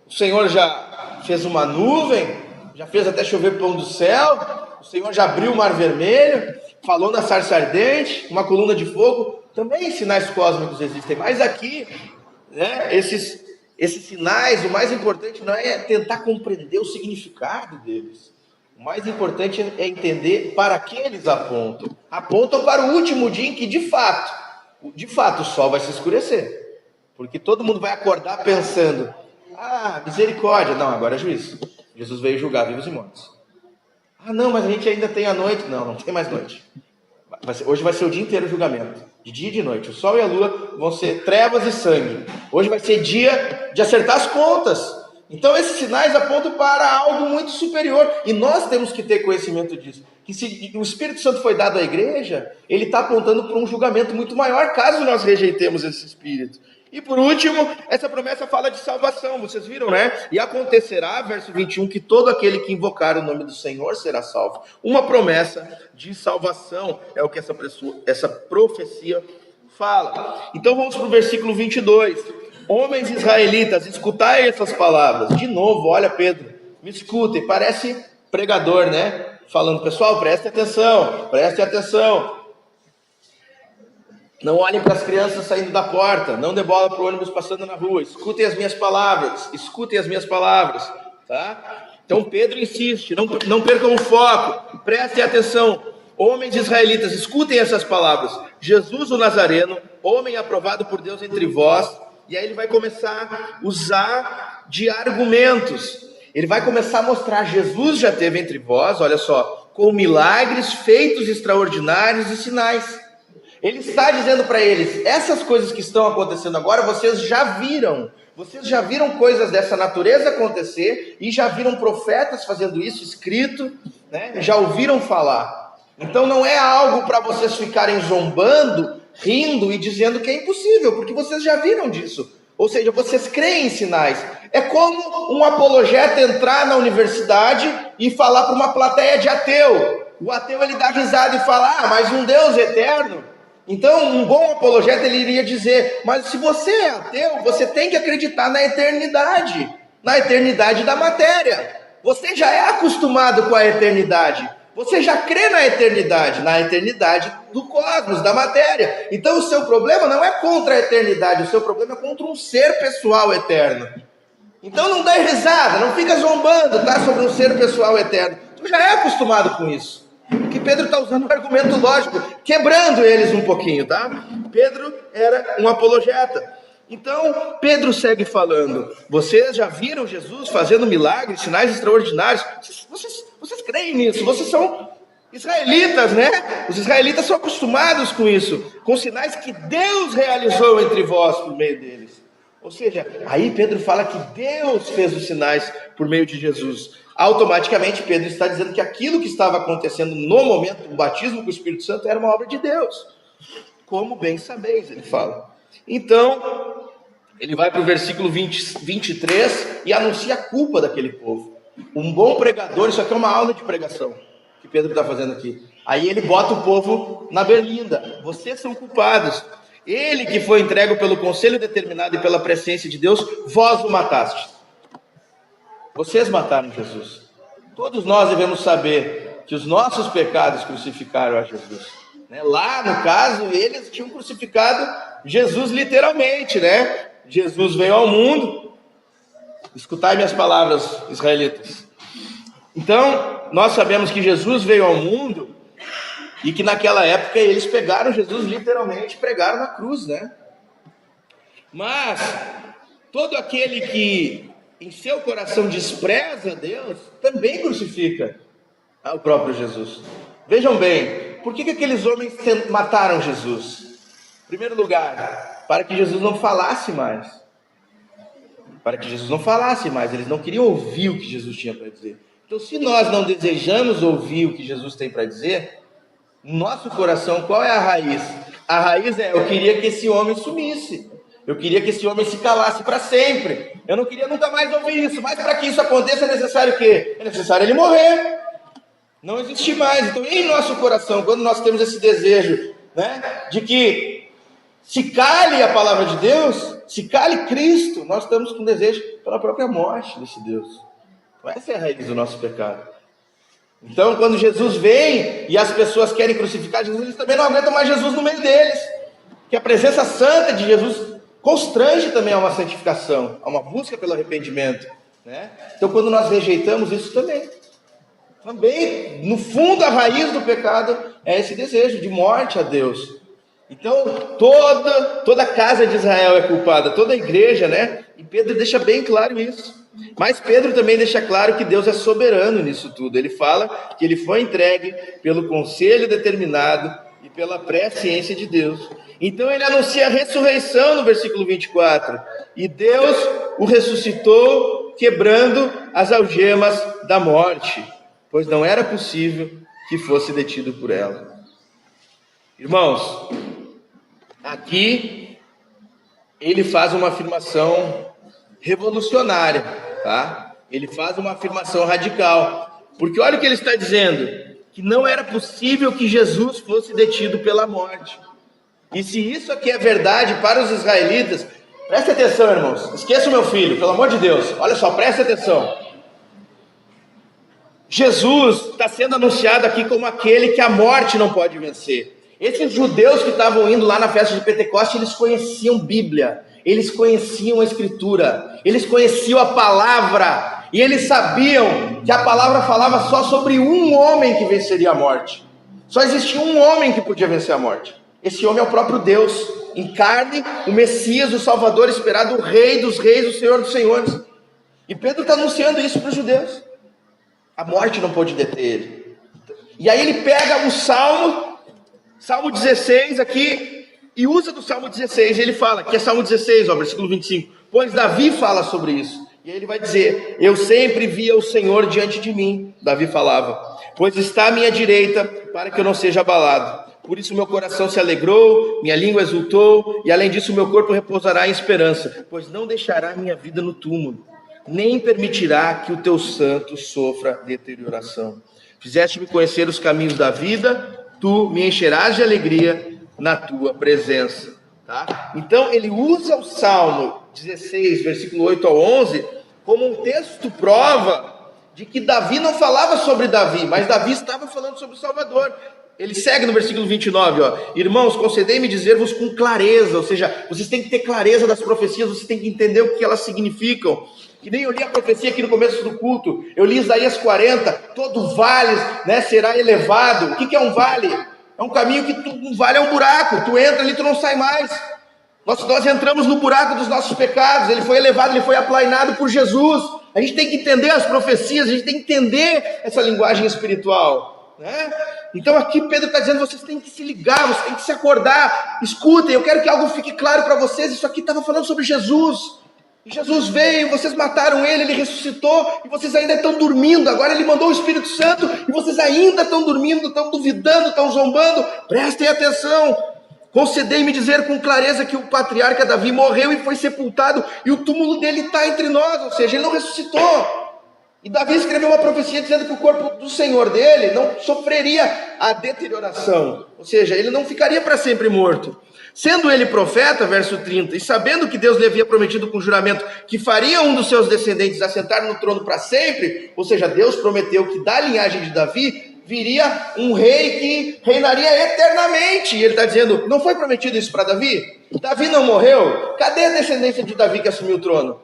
O Senhor já fez uma nuvem, já fez até chover pão do céu, o Senhor já abriu o mar vermelho, falou na sarça ardente, uma coluna de fogo. Também sinais cósmicos existem, mas aqui, né, esses sinais, o mais importante não é tentar compreender o significado deles. O mais importante é entender para que eles apontam. Apontam para o último dia em que, de fato, o sol vai se escurecer. Porque todo mundo vai acordar pensando, misericórdia. Não, agora é juízo. Jesus veio julgar vivos e mortos. Não, mas a gente ainda tem a noite. Não tem mais noite. Hoje vai ser o dia inteiro o julgamento. De dia e de noite. O sol e a lua vão ser trevas e sangue. Hoje vai ser dia de acertar as contas. Então esses sinais apontam para algo muito superior. E nós temos que ter conhecimento disso. Que se o Espírito Santo foi dado à igreja, ele está apontando para um julgamento muito maior, caso nós rejeitemos esse Espírito. E por último, essa promessa fala de salvação. Vocês viram, né? E acontecerá, verso 21, que todo aquele que invocar o nome do Senhor será salvo. Uma promessa de salvação é o que essa profecia fala. Então vamos para o versículo 22. Homens israelitas, escutai essas palavras. De novo, olha Pedro, me escutem. Parece pregador, né? Falando, pessoal, prestem atenção, prestem atenção. Não olhem para as crianças saindo da porta, não dê bola para o ônibus passando na rua, escutem as minhas palavras, tá? Então Pedro insiste, não percam o foco, prestem atenção, homens israelitas, escutem essas palavras, Jesus o Nazareno, homem aprovado por Deus entre vós, e aí ele vai começar a usar de argumentos, ele vai começar a mostrar, Jesus já esteve entre vós, olha só, com milagres, feitos extraordinários e sinais. Ele está dizendo para eles, essas coisas que estão acontecendo agora, vocês já viram coisas dessa natureza acontecer, e já viram profetas fazendo isso, escrito, né? Já ouviram falar. Então não é algo para vocês ficarem zombando, rindo e dizendo que é impossível, porque vocês já viram disso. Ou seja, vocês creem em sinais. É como um apologeta entrar na universidade e falar para uma plateia de ateu. O ateu ele dá risada e fala, mas um Deus eterno. Então, um bom apologeta ele iria dizer, mas se você é ateu, você tem que acreditar na eternidade da matéria. Você já é acostumado com a eternidade. Você já crê na eternidade do cosmos, da matéria. Então, o seu problema não é contra a eternidade, o seu problema é contra um ser pessoal eterno. Então, não dá risada, não fica zombando, tá, sobre um ser pessoal eterno. Tu já é acostumado com isso. Porque Pedro está usando um argumento lógico, quebrando eles um pouquinho, tá? Pedro era um apologeta. Então, Pedro segue falando, vocês já viram Jesus fazendo milagres, sinais extraordinários? Vocês creem nisso? Vocês são israelitas, né? Os israelitas são acostumados com isso, com sinais que Deus realizou entre vós por meio deles. Ou seja, aí Pedro fala que Deus fez os sinais por meio de Jesus. Automaticamente Pedro está dizendo que aquilo que estava acontecendo no momento do batismo com o Espírito Santo era uma obra de Deus. Como bem sabeis, ele fala. Então, ele vai para o versículo 23 e anuncia a culpa daquele povo. Um bom pregador, isso aqui é uma aula de pregação que Pedro está fazendo aqui. Aí ele bota o povo na berlinda. Vocês são culpados. Ele que foi entregue pelo conselho determinado e pela presciência de Deus, vós o matastes. Vocês mataram Jesus. Todos nós devemos saber que os nossos pecados crucificaram a Jesus. Lá no caso, eles tinham crucificado Jesus literalmente, né? Jesus veio ao mundo. Escutai minhas palavras, israelitas. Então, nós sabemos que Jesus veio ao mundo e que naquela época eles pegaram Jesus literalmente, pregaram na cruz, né? Mas todo aquele que em seu coração despreza Deus, também crucifica o próprio Jesus. Vejam bem, por que aqueles homens mataram Jesus? Em primeiro lugar, para que Jesus não falasse mais. Para que Jesus não falasse mais, eles não queriam ouvir o que Jesus tinha para dizer. Então, se nós não desejamos ouvir o que Jesus tem para dizer, no nosso coração, qual é a raiz? A raiz é, eu queria que esse homem sumisse. Eu queria que esse homem se calasse para sempre. Eu não queria nunca mais ouvir isso. Mas para que isso aconteça é necessário o quê? É necessário ele morrer. Não existe mais. Então, em nosso coração, quando nós temos esse desejo, né, de que se cale a palavra de Deus, se cale Cristo, nós estamos com desejo pela própria morte desse Deus. Então, essa é a raiz do nosso pecado. Então, quando Jesus vem e as pessoas querem crucificar Jesus, eles também não aguentam mais Jesus no meio deles. Que a presença santa de Jesus constrange também a uma santificação, a uma busca pelo arrependimento, né? Então, quando nós rejeitamos isso também, no fundo, a raiz do pecado é esse desejo de morte a Deus. Então, toda a casa de Israel é culpada, toda a igreja, né? E Pedro deixa bem claro isso. Mas Pedro também deixa claro que Deus é soberano nisso tudo. Ele fala que ele foi entregue pelo conselho determinado e pela presciência de Deus. Então ele anuncia a ressurreição no versículo 24. E Deus o ressuscitou, quebrando as algemas da morte, pois não era possível que fosse detido por ela. Irmãos, aqui ele faz uma afirmação revolucionária, tá? Ele faz uma afirmação radical, porque olha o que ele está dizendo, que não era possível que Jesus fosse detido pela morte. E se isso aqui é verdade para os israelitas, preste atenção, irmãos, esqueça o meu filho, pelo amor de Deus, olha só, preste atenção. Jesus está sendo anunciado aqui como aquele que a morte não pode vencer. Esses judeus que estavam indo lá na festa de Pentecostes, eles conheciam Bíblia, eles conheciam a Escritura, eles conheciam a palavra, e eles sabiam que a palavra falava só sobre um homem que venceria a morte. Só existia um homem que podia vencer a morte. Esse homem é o próprio Deus, em carne, o Messias, o Salvador esperado, o Rei dos Reis, o Senhor dos Senhores. E Pedro está anunciando isso para os judeus. A morte não pôde deter ele. E aí ele pega o Salmo 16 aqui, e usa do Salmo 16, ele fala, que é Salmo 16, ó, versículo 25, pois Davi fala sobre isso, e aí ele vai dizer, eu sempre via o Senhor diante de mim, Davi falava, pois está à minha direita, para que eu não seja abalado, por isso meu coração se alegrou, minha língua exultou, e além disso meu corpo repousará em esperança, pois não deixará minha vida no túmulo, nem permitirá que o teu santo sofra deterioração. Fizeste-me conhecer os caminhos da vida, tu me encherás de alegria na tua presença. Tá? Então ele usa o Salmo 16, versículo 8 ao 11, como um texto prova de que Davi não falava sobre Davi, mas Davi estava falando sobre o Salvador. Ele segue no versículo 29, ó, irmãos, concedei-me dizer-vos com clareza, ou seja, vocês têm que ter clareza das profecias, vocês têm que entender o que elas significam. Que nem eu li a profecia aqui no começo do culto, eu li Isaías 40, todo vale, né, será elevado. O que é um vale? É um caminho que um vale é um buraco, tu entra ali, tu não sai mais. Nós entramos no buraco dos nossos pecados, ele foi elevado, ele foi aplainado por Jesus. A gente tem que entender as profecias, a gente tem que entender essa linguagem espiritual. né? Então aqui Pedro está dizendo, vocês têm que se ligar, vocês têm que se acordar. Escutem, eu quero que algo fique claro para vocês. Isso aqui estava falando sobre Jesus. Jesus veio, vocês mataram ele, ele ressuscitou, e vocês ainda estão dormindo. Agora ele mandou o Espírito Santo, e vocês ainda estão dormindo, estão duvidando, estão zombando. Prestem atenção. Concedei-me dizer com clareza que o patriarca Davi morreu e foi sepultado, e o túmulo dele está entre nós, ou seja, ele não ressuscitou. E Davi escreveu uma profecia dizendo que o corpo do Senhor dele não sofreria a deterioração, ou seja, ele não ficaria para sempre morto. Sendo ele profeta, verso 30, e sabendo que Deus lhe havia prometido com juramento que faria um dos seus descendentes assentar no trono para sempre, ou seja, Deus prometeu que da linhagem de Davi viria um rei que reinaria eternamente. E ele está dizendo, não foi prometido isso para Davi? Davi não morreu? Cadê a descendência de Davi que assumiu o trono?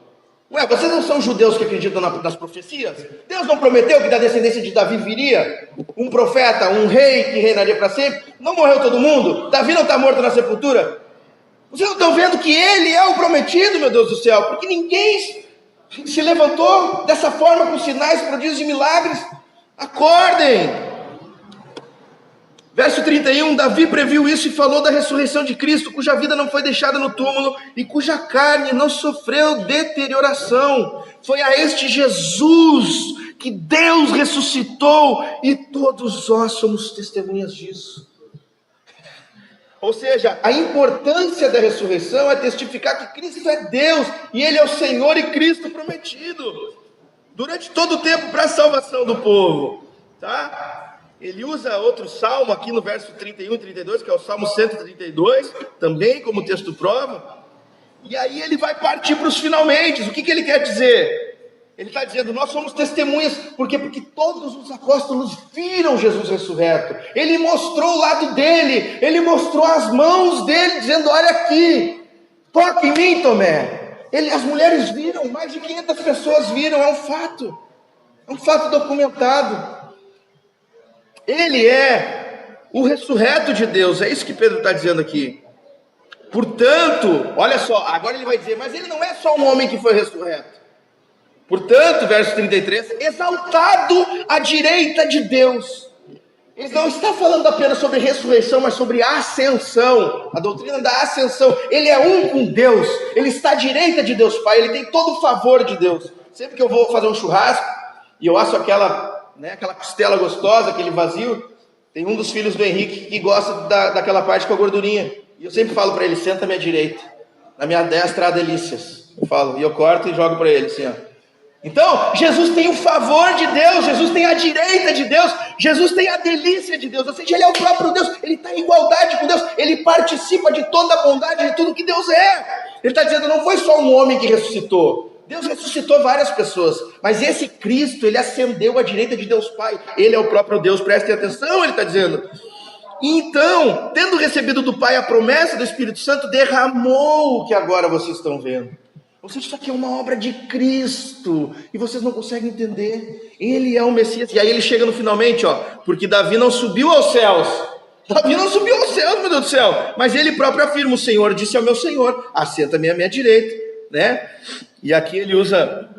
Ué, vocês não são judeus que acreditam nas profecias? Deus não prometeu que da descendência de Davi viria um profeta, um rei que reinaria para sempre? Não morreu todo mundo? Davi não está morto na sepultura? Vocês não estão vendo que ele é o prometido, meu Deus do céu? Porque ninguém se levantou dessa forma com sinais, prodígios e milagres. Acordem! Verso 31, Davi previu isso e falou da ressurreição de Cristo, cuja vida não foi deixada no túmulo e cuja carne não sofreu deterioração. Foi a este Jesus que Deus ressuscitou e todos nós somos testemunhas disso. Ou seja, a importância da ressurreição é testificar que Cristo é Deus e Ele é o Senhor e Cristo prometido durante todo o tempo para a salvação do povo, tá? Ele usa outro salmo aqui no verso 31 e 32, que é o Salmo 132, também como texto prova. E aí ele vai partir para os finalmente. O que ele quer dizer? Ele está dizendo, nós somos testemunhas, porque todos os apóstolos viram Jesus ressurreto. Ele mostrou o lado dele, ele mostrou as mãos dele, dizendo, olha aqui, toca em mim, Tomé. As mulheres viram, mais de 500 pessoas viram, é um fato documentado. Ele é o ressurreto de Deus, é isso que Pedro está dizendo aqui. Portanto, olha só, agora ele vai dizer, mas ele não é só um homem que foi ressurreto. Portanto, verso 33, exaltado à direita de Deus. Ele não está falando apenas sobre ressurreição, mas sobre ascensão, a doutrina da ascensão. Ele é um com Deus, ele está à direita de Deus Pai, ele tem todo o favor de Deus. Sempre que eu vou fazer um churrasco, e eu asso aquela costela gostosa, aquele vazio, tem um dos filhos do Henrique que gosta daquela parte com a gordurinha, e eu sempre falo para ele, senta à minha direita, na minha destra há delícias, eu falo, e eu corto e jogo para ele assim, ó. Então, Jesus tem o favor de Deus, Jesus tem a direita de Deus, Jesus tem a delícia de Deus, ou seja, ele é o próprio Deus, ele está em igualdade com Deus, ele participa de toda a bondade, de tudo que Deus é. Ele está dizendo, não foi só um homem que ressuscitou, Deus ressuscitou várias pessoas, mas esse Cristo, ele ascendeu à direita de Deus Pai, ele é o próprio Deus, prestem atenção, ele está dizendo. Então, tendo recebido do Pai a promessa do Espírito Santo, derramou o que agora vocês estão vendo. Ou seja, isso aqui é uma obra de Cristo, e vocês não conseguem entender, ele é o Messias. E aí ele chega no finalmente, ó, porque Davi não subiu aos céus, meu Deus do céu, mas ele próprio afirma, o Senhor disse ao meu Senhor, assenta-me à minha direita, né? E aqui ele usa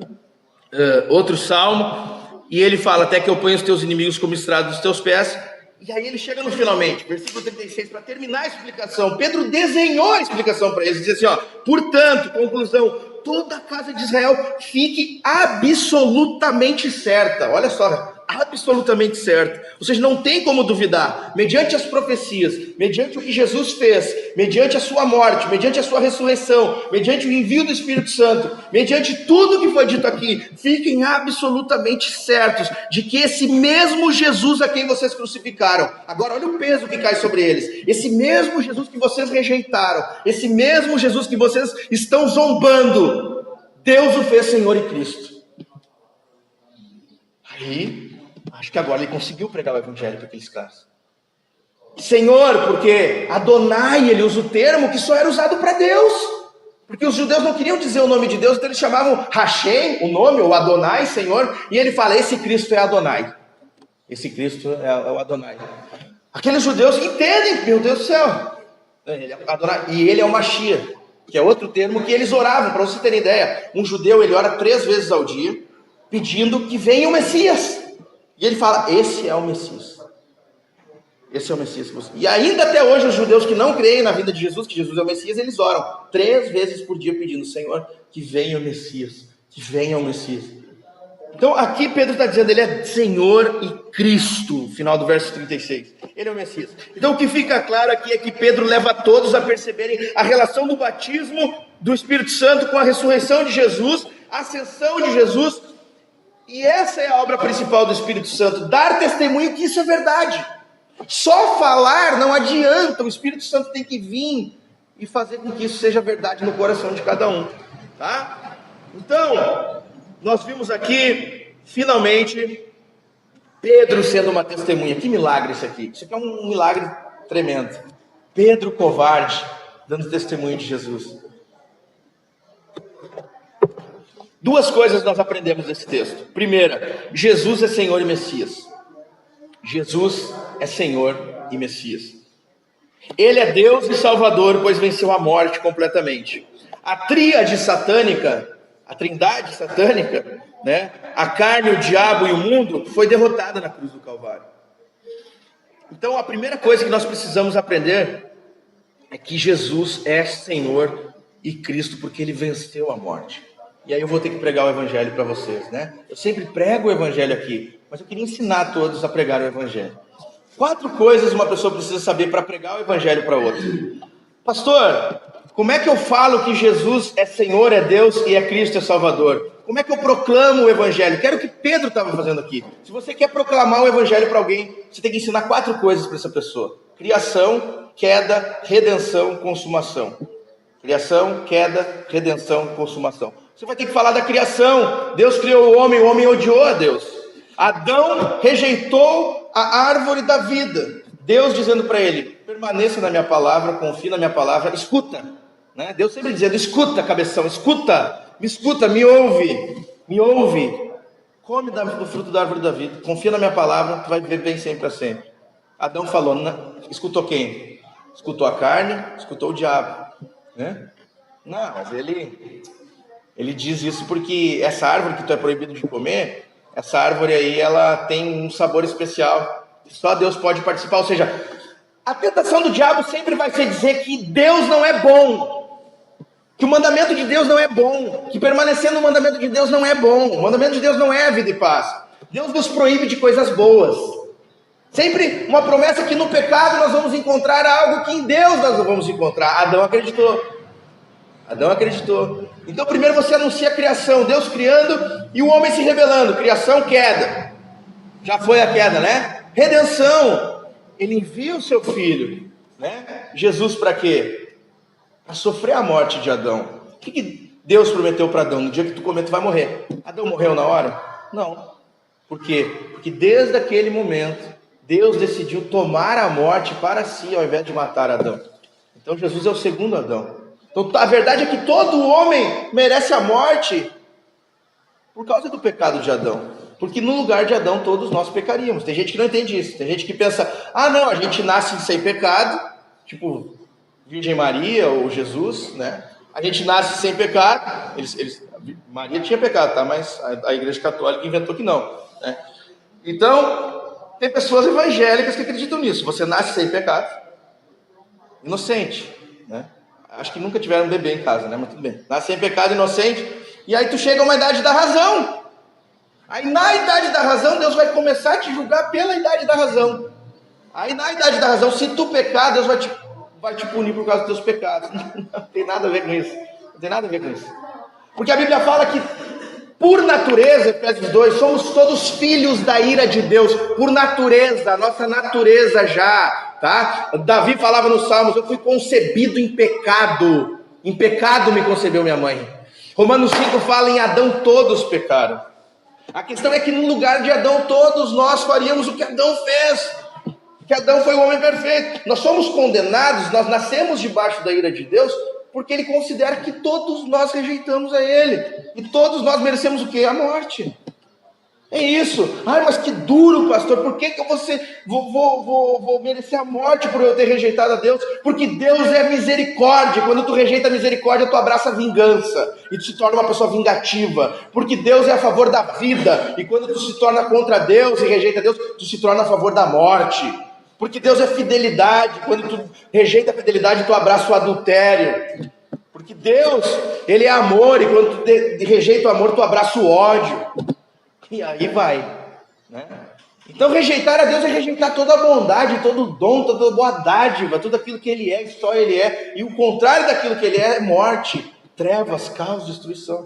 outro salmo, e ele fala, até que eu ponha os teus inimigos como estrado dos teus pés. E aí ele chega no finalmente, versículo 36, para terminar a explicação. Pedro desenhou a explicação para eles, diz assim, ó, portanto, conclusão, toda a casa de Israel fique absolutamente certa, olha só, absolutamente certa, ou seja, não tem como duvidar, mediante as profecias, mediante o que Jesus fez, mediante a sua morte, mediante a sua ressurreição, mediante o envio do Espírito Santo, mediante tudo que foi dito aqui, fiquem absolutamente certos de que esse mesmo Jesus a quem vocês crucificaram, agora olha o peso que cai sobre eles, esse mesmo Jesus que vocês rejeitaram, esse mesmo Jesus que vocês estão zombando, Deus o fez Senhor e Cristo. Aí acho que agora ele conseguiu pregar o evangelho para aqueles caras. Senhor, porque Adonai, ele usa o termo que só era usado para Deus. Porque os judeus não queriam dizer o nome de Deus, então eles chamavam Hashem, o nome, ou Adonai, Senhor. E ele fala, esse Cristo é Adonai. Esse Cristo é o Adonai. Aqueles judeus entendem, meu Deus do céu. Ele é Adonai, e ele é o Mashiach, que é outro termo que eles oravam, para vocês terem ideia. Um judeu, ele ora 3 vezes ao dia, pedindo que venha o Messias. E ele fala, esse é o Messias. Esse é o Messias que você... E ainda até hoje os judeus que não creem na vida de Jesus, que Jesus é o Messias, eles oram 3 vezes por dia pedindo: Senhor, que venha o Messias, que venha o Messias. Então aqui Pedro está dizendo, ele é Senhor e Cristo, final do verso 36. Ele é o Messias. Então o que fica claro aqui é que Pedro leva todos a perceberem a relação do batismo do Espírito Santo com a ressurreição de Jesus, a ascensão de Jesus. E essa é a obra principal do Espírito Santo, dar testemunho que isso é verdade. Só falar não adianta, o Espírito Santo tem que vir e fazer com que isso seja verdade no coração de cada um, tá? Então, nós vimos aqui, finalmente, Pedro sendo uma testemunha. Que milagre isso aqui! Isso aqui é um milagre tremendo. Pedro covarde, dando testemunho de Jesus. 2 coisas nós aprendemos nesse texto. Primeira, Jesus é Senhor e Messias. Jesus é Senhor e Messias. Ele é Deus e Salvador, pois venceu a morte completamente. A tríade satânica, a trindade satânica, né? A carne, o diabo e o mundo, foi derrotada na cruz do Calvário. Então a primeira coisa que nós precisamos aprender é que Jesus é Senhor e Cristo, porque Ele venceu a morte. E aí eu vou ter que pregar o Evangelho para vocês, né? Eu sempre prego o Evangelho aqui, mas eu queria ensinar todos a pregar o Evangelho. 4 coisas uma pessoa precisa saber para pregar o Evangelho para outro. Pastor, como é que eu falo que Jesus é Senhor, é Deus e é Cristo, é Salvador? Como é que eu proclamo o Evangelho? Quero o que Pedro estava fazendo aqui. Se você quer proclamar o Evangelho para alguém, você tem que ensinar 4 coisas para essa pessoa: criação, queda, redenção, consumação. Criação, queda, redenção, consumação. Você vai ter que falar da criação. Deus criou o homem odiou a Deus. Adão rejeitou a árvore da vida. Deus dizendo para ele: permaneça na minha palavra, confie na minha palavra, escuta. Né? Deus sempre dizendo: escuta, cabeção, escuta, me ouve. Come do fruto da árvore da vida, confia na minha palavra, tu vai viver bem sempre para sempre. Adão falou, escutou quem? Escutou a carne, escutou o diabo. Né? Não, mas ele diz isso porque essa árvore que tu é proibido de comer, essa árvore aí, ela tem um sabor especial, só Deus pode participar. Ou seja, a tentação do diabo sempre vai ser dizer que Deus não é bom, que o mandamento de Deus não é bom, que permanecer no mandamento de Deus não é bom, o mandamento de Deus não é vida e paz. Deus nos proíbe de coisas boas. Sempre uma promessa que no pecado nós vamos encontrar algo que em Deus nós não vamos encontrar. Adão acreditou. Então primeiro você anuncia a criação, Deus criando e o homem se rebelando. Criação, queda. Já foi a queda, né? Redenção. Ele envia o seu filho, né? Jesus para quê? Para sofrer a morte de Adão. O que Deus prometeu para Adão? No dia que tu comer, tu vai morrer. Adão morreu na hora? Não. Por quê? Porque desde aquele momento Deus decidiu tomar a morte para si, ao invés de matar Adão. Então Jesus é o segundo Adão. Então a verdade é que todo homem merece a morte por causa do pecado de Adão. Porque no lugar de Adão todos nós pecaríamos. Tem gente que não entende isso. Tem gente que pensa, não, a gente nasce sem pecado, tipo Virgem Maria ou Jesus, né? A gente nasce sem pecado. Maria tinha pecado, tá? Mas a Igreja Católica inventou que não, né? Então tem pessoas evangélicas que acreditam nisso. Você nasce sem pecado, inocente, né? Acho que nunca tiveram um bebê em casa, né? Mas tudo bem. Nasce sem pecado, inocente. E aí tu chega a uma idade da razão. Aí na idade da razão, Deus vai começar a te julgar pela idade da razão. Aí na idade da razão, se tu pecar, Deus vai te punir por causa dos teus pecados. Não tem nada a ver com isso. Não tem nada a ver com isso. Porque a Bíblia fala que por natureza, Efésios 2, somos todos filhos da ira de Deus, por natureza, a nossa natureza já, tá? Davi falava nos Salmos, eu fui concebido em pecado me concebeu minha mãe. Romanos 5 fala em Adão todos pecaram. A questão é que no lugar de Adão todos nós faríamos o que Adão fez, que Adão foi o homem perfeito. Nós somos condenados, nós nascemos debaixo da ira de Deus, porque ele considera que todos nós rejeitamos a ele. E todos nós merecemos o quê? A morte. É isso. Mas que duro, pastor. Por que eu vou merecer a morte por eu ter rejeitado a Deus? Porque Deus é misericórdia. Quando tu rejeita a misericórdia, tu abraça a vingança. E tu se torna uma pessoa vingativa. Porque Deus é a favor da vida. E quando tu se torna contra Deus e rejeita Deus, tu se torna a favor da morte. Porque Deus é fidelidade. Quando tu rejeita a fidelidade, tu abraça o adultério. Porque Deus, Ele é amor, e quando tu rejeita o amor, tu abraça o ódio. E aí vai, né? Então rejeitar a Deus é rejeitar toda a bondade, todo o dom, toda a boa dádiva, tudo aquilo que Ele é, só Ele é. E o contrário daquilo que Ele é morte, trevas, caos, destruição.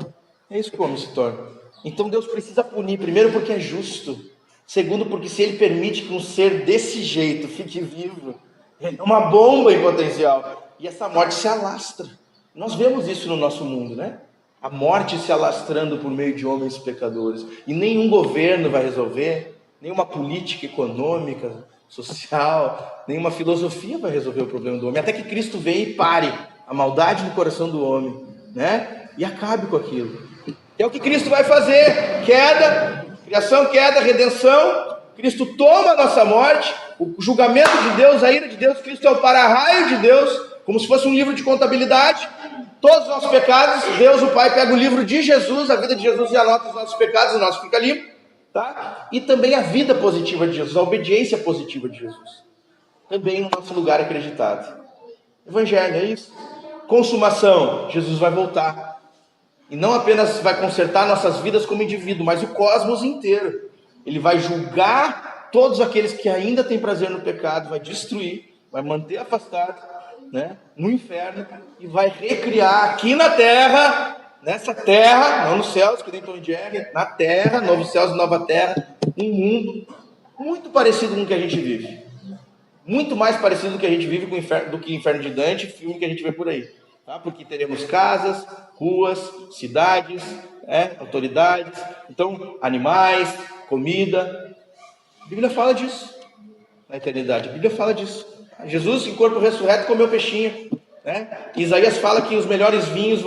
É isso que o homem se torna. Então Deus precisa punir, primeiro porque é justo. Segundo porque se Ele permite que um ser desse jeito fique vivo, ele é uma bomba em potencial. E essa morte se alastra. Nós vemos isso no nosso mundo, né? A morte se alastrando por meio de homens pecadores. E nenhum governo vai resolver, nenhuma política econômica, social, nenhuma filosofia vai resolver o problema do homem. Até que Cristo venha e pare a maldade no coração do homem, né? E acabe com aquilo. É o que Cristo vai fazer. Queda, criação, queda, redenção. Cristo toma a nossa morte. O julgamento de Deus, a ira de Deus. Cristo é o para-raio de Deus, como se fosse um livro de contabilidade. Todos os nossos pecados, Deus o Pai pega o livro de Jesus, a vida de Jesus, e anota os nossos pecados, o nosso fica limpo, tá? E também a vida positiva de Jesus, a obediência positiva de Jesus, também no nosso lugar acreditado. Evangelho, é isso. Consumação, Jesus vai voltar, e não apenas vai consertar nossas vidas como indivíduo, mas o cosmos inteiro. Ele vai julgar todos aqueles que ainda têm prazer no pecado, vai destruir, vai manter afastado, né, no inferno, e vai recriar aqui na terra, nessa terra, não nos céus, que nem Tom e Jerry, na terra, novos céus e nova terra, um mundo muito parecido com o que a gente vive, muito mais parecido com o que a gente vive com o inferno, do que o Inferno de Dante, filme que a gente vê por aí, tá? Porque teremos casas, ruas, cidades, autoridades, então animais, comida. A Bíblia fala disso na eternidade, a Bíblia fala disso. Jesus, em corpo ressurreto, comeu peixinho, né? Isaías fala que os melhores vinhos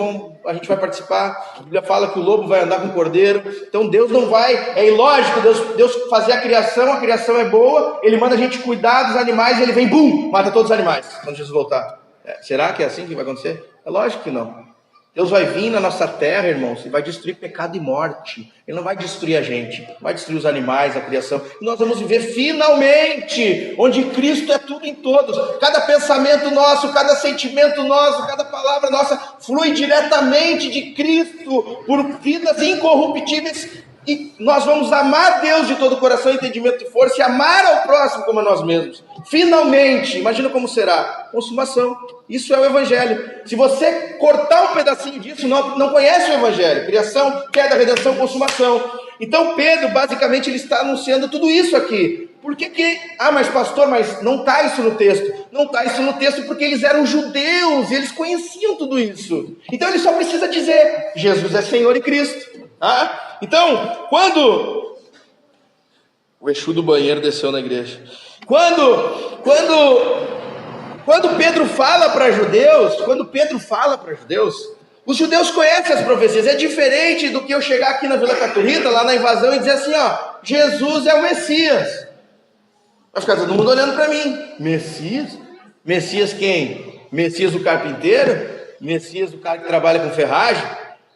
a gente vai participar. A Bíblia fala que o lobo vai andar com o cordeiro. Então Deus não vai, é ilógico Deus fazer a criação é boa, Ele manda a gente cuidar dos animais, e Ele vem, bum, mata todos os animais quando Jesus voltar. Será que é assim que vai acontecer? É lógico que não. Deus vai vir na nossa terra, irmãos, e vai destruir pecado e morte. Ele não vai destruir a gente, vai destruir os animais, a criação. E nós vamos viver finalmente, onde Cristo é tudo em todos. Cada pensamento nosso, cada sentimento nosso, cada palavra nossa flui diretamente de Cristo, por vidas incorruptíveis. E nós vamos amar Deus de todo o coração, entendimento e força, e amar ao próximo como a nós mesmos. Finalmente, imagina como será. Consumação. Isso é o Evangelho. Se você cortar um pedacinho disso, não conhece o Evangelho. Criação, queda, redenção, consumação. Então Pedro, basicamente, ele está anunciando tudo isso aqui. Por que mas pastor, mas não está isso no texto? Não está isso no texto porque eles eram judeus, e eles conheciam tudo isso. Então ele só precisa dizer, Jesus é Senhor e Cristo. Então, quando o Exu do banheiro desceu na igreja, quando Pedro fala para judeus, os judeus conhecem as profecias. É diferente do que eu chegar aqui na Vila Caturrita, lá na invasão, e dizer assim, Jesus é o Messias. Vai ficar todo mundo olhando para mim. Messias? Messias quem? Messias do carpinteiro? Messias do cara que trabalha com ferragem?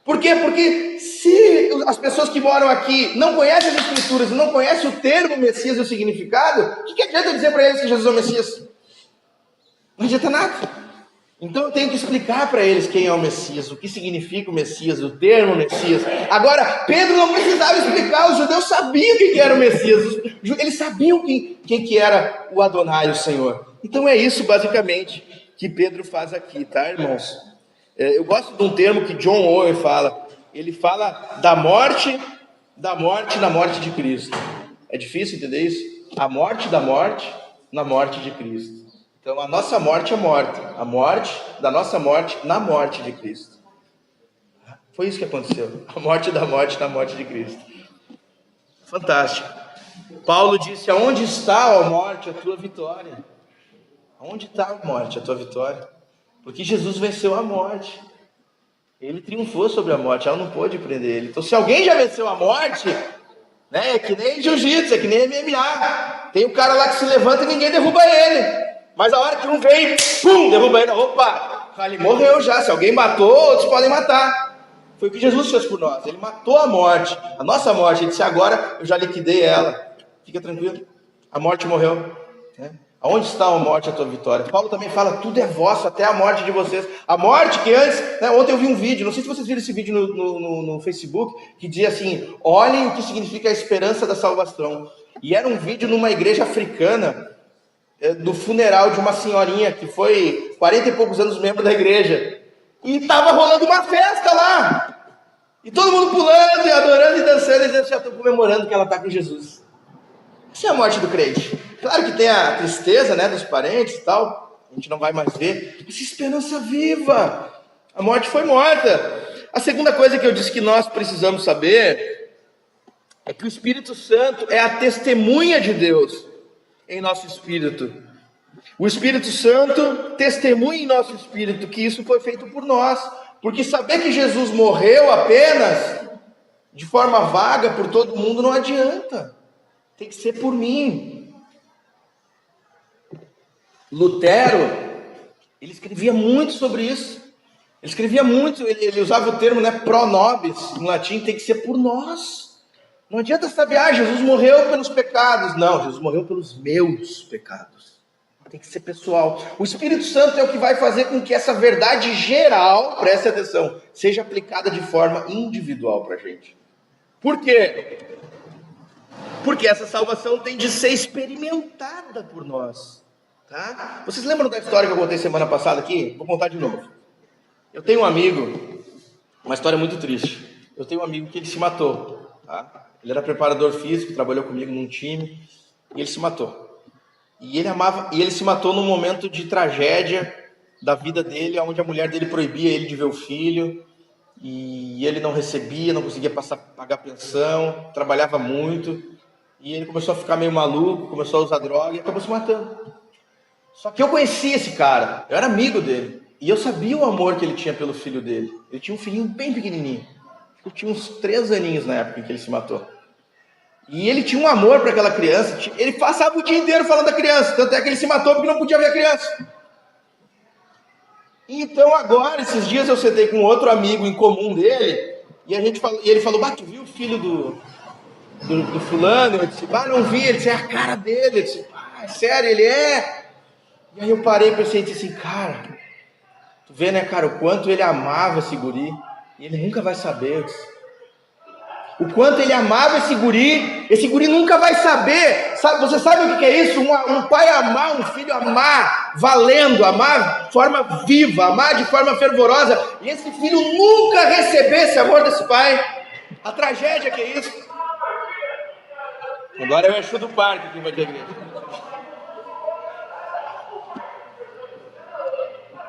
Por quê? Porque se as pessoas que moram aqui não conhecem as Escrituras, não conhecem o termo Messias e o significado, o que adianta dizer para eles que Jesus é o Messias? Não adianta nada. Então eu tenho que explicar para eles quem é o Messias, o que significa o Messias, o termo Messias. Agora, Pedro não precisava explicar, os judeus sabiam quem que era o Messias, eles sabiam quem que era o Adonai, o Senhor. Então é isso basicamente que Pedro faz aqui, tá, irmãos? Eu gosto de um termo que John Owen fala. Ele fala da morte na morte de Cristo. É difícil entender isso? A morte da morte na morte de Cristo. Então a nossa morte é morte. A morte da nossa morte na morte de Cristo. Foi isso que aconteceu. A morte da morte na morte de Cristo. Fantástico. Paulo disse, aonde está, ó morte, a tua vitória? Aonde está, ó morte, a tua vitória? Porque Jesus venceu a morte. Ele triunfou sobre a morte, ela não pôde prender ele. Então se alguém já venceu a morte, né, é que nem jiu-jitsu, é que nem MMA. Tem um cara lá que se levanta e ninguém derruba ele. Mas a hora que um vem, pum, derruba ele. Opa, ele morreu já. Se alguém matou, outros podem matar. Foi o que Jesus fez por nós. Ele matou a morte, a nossa morte. Ele disse, agora eu já liquidei ela. Fica tranquilo. A morte morreu. Né? Aonde está a morte, a tua vitória? Paulo também fala, tudo é vosso, até a morte de vocês. A morte que antes, né, ontem eu vi um vídeo, não sei se vocês viram esse vídeo no Facebook, que dizia assim, olhem o que significa a esperança da salvação. E era um vídeo numa igreja africana, do funeral de uma senhorinha que foi 40 e poucos anos membro da igreja. E estava rolando uma festa lá. E todo mundo pulando e adorando e dançando, e dizendo, já estou comemorando que ela está com Jesus. Essa é a morte do crente. Claro que tem a tristeza, né, dos parentes e tal, a gente não vai mais ver. Essa esperança viva. A morte foi morta. A segunda coisa que eu disse que nós precisamos saber é que o Espírito Santo é a testemunha de Deus em nosso espírito. O Espírito Santo testemunha em nosso espírito que isso foi feito por nós. Porque saber que Jesus morreu apenas de forma vaga por todo mundo não adianta. Tem que ser por mim. Lutero, ele escrevia muito sobre isso. Ele escrevia muito, ele usava o termo, né, pro nobis, em latim, tem que ser por nós. Não adianta saber, Jesus morreu pelos pecados. Não, Jesus morreu pelos meus pecados. Tem que ser pessoal. O Espírito Santo é o que vai fazer com que essa verdade geral, preste atenção, seja aplicada de forma individual para a gente. Por quê? Porque essa salvação tem de ser experimentada por nós. Tá? Vocês lembram da história que eu contei semana passada aqui? Vou contar de novo. Eu tenho um amigo, uma história muito triste. Eu tenho um amigo que ele se matou. Tá? Ele era preparador físico, trabalhou comigo num time, e ele se matou. E ele se matou num momento de tragédia da vida dele, onde a mulher dele proibia ele de ver o filho, e ele não recebia, não conseguia pagar pensão, trabalhava muito, e ele começou a ficar meio maluco, começou a usar droga e acabou se matando. Só que eu conhecia esse cara, eu era amigo dele, e eu sabia o amor que ele tinha pelo filho dele. Ele tinha um filhinho bem pequenininho, ele tinha uns 3 aninhos na época em que ele se matou. E ele tinha um amor para aquela criança, ele passava o dia inteiro falando da criança, tanto é que ele se matou porque não podia ver a criança. Então agora, esses dias eu sentei com outro amigo em comum dele, e ele falou, tu viu o filho do fulano? Eu disse, não vi. Ele disse, é a cara dele. Eu disse, é sério, ele é? E aí eu parei e pensei e disse assim, cara, tu vê, né, cara, o quanto ele amava esse guri, e ele nunca vai saber. Eu disse, o quanto ele amava esse guri nunca vai saber. Você sabe o que é isso? Um pai amar, um filho amar, valendo, amar de forma viva, amar de forma fervorosa, e esse filho nunca receber esse amor desse pai. A tragédia que é isso. Agora é o Exu do Parque que vai ter igreja.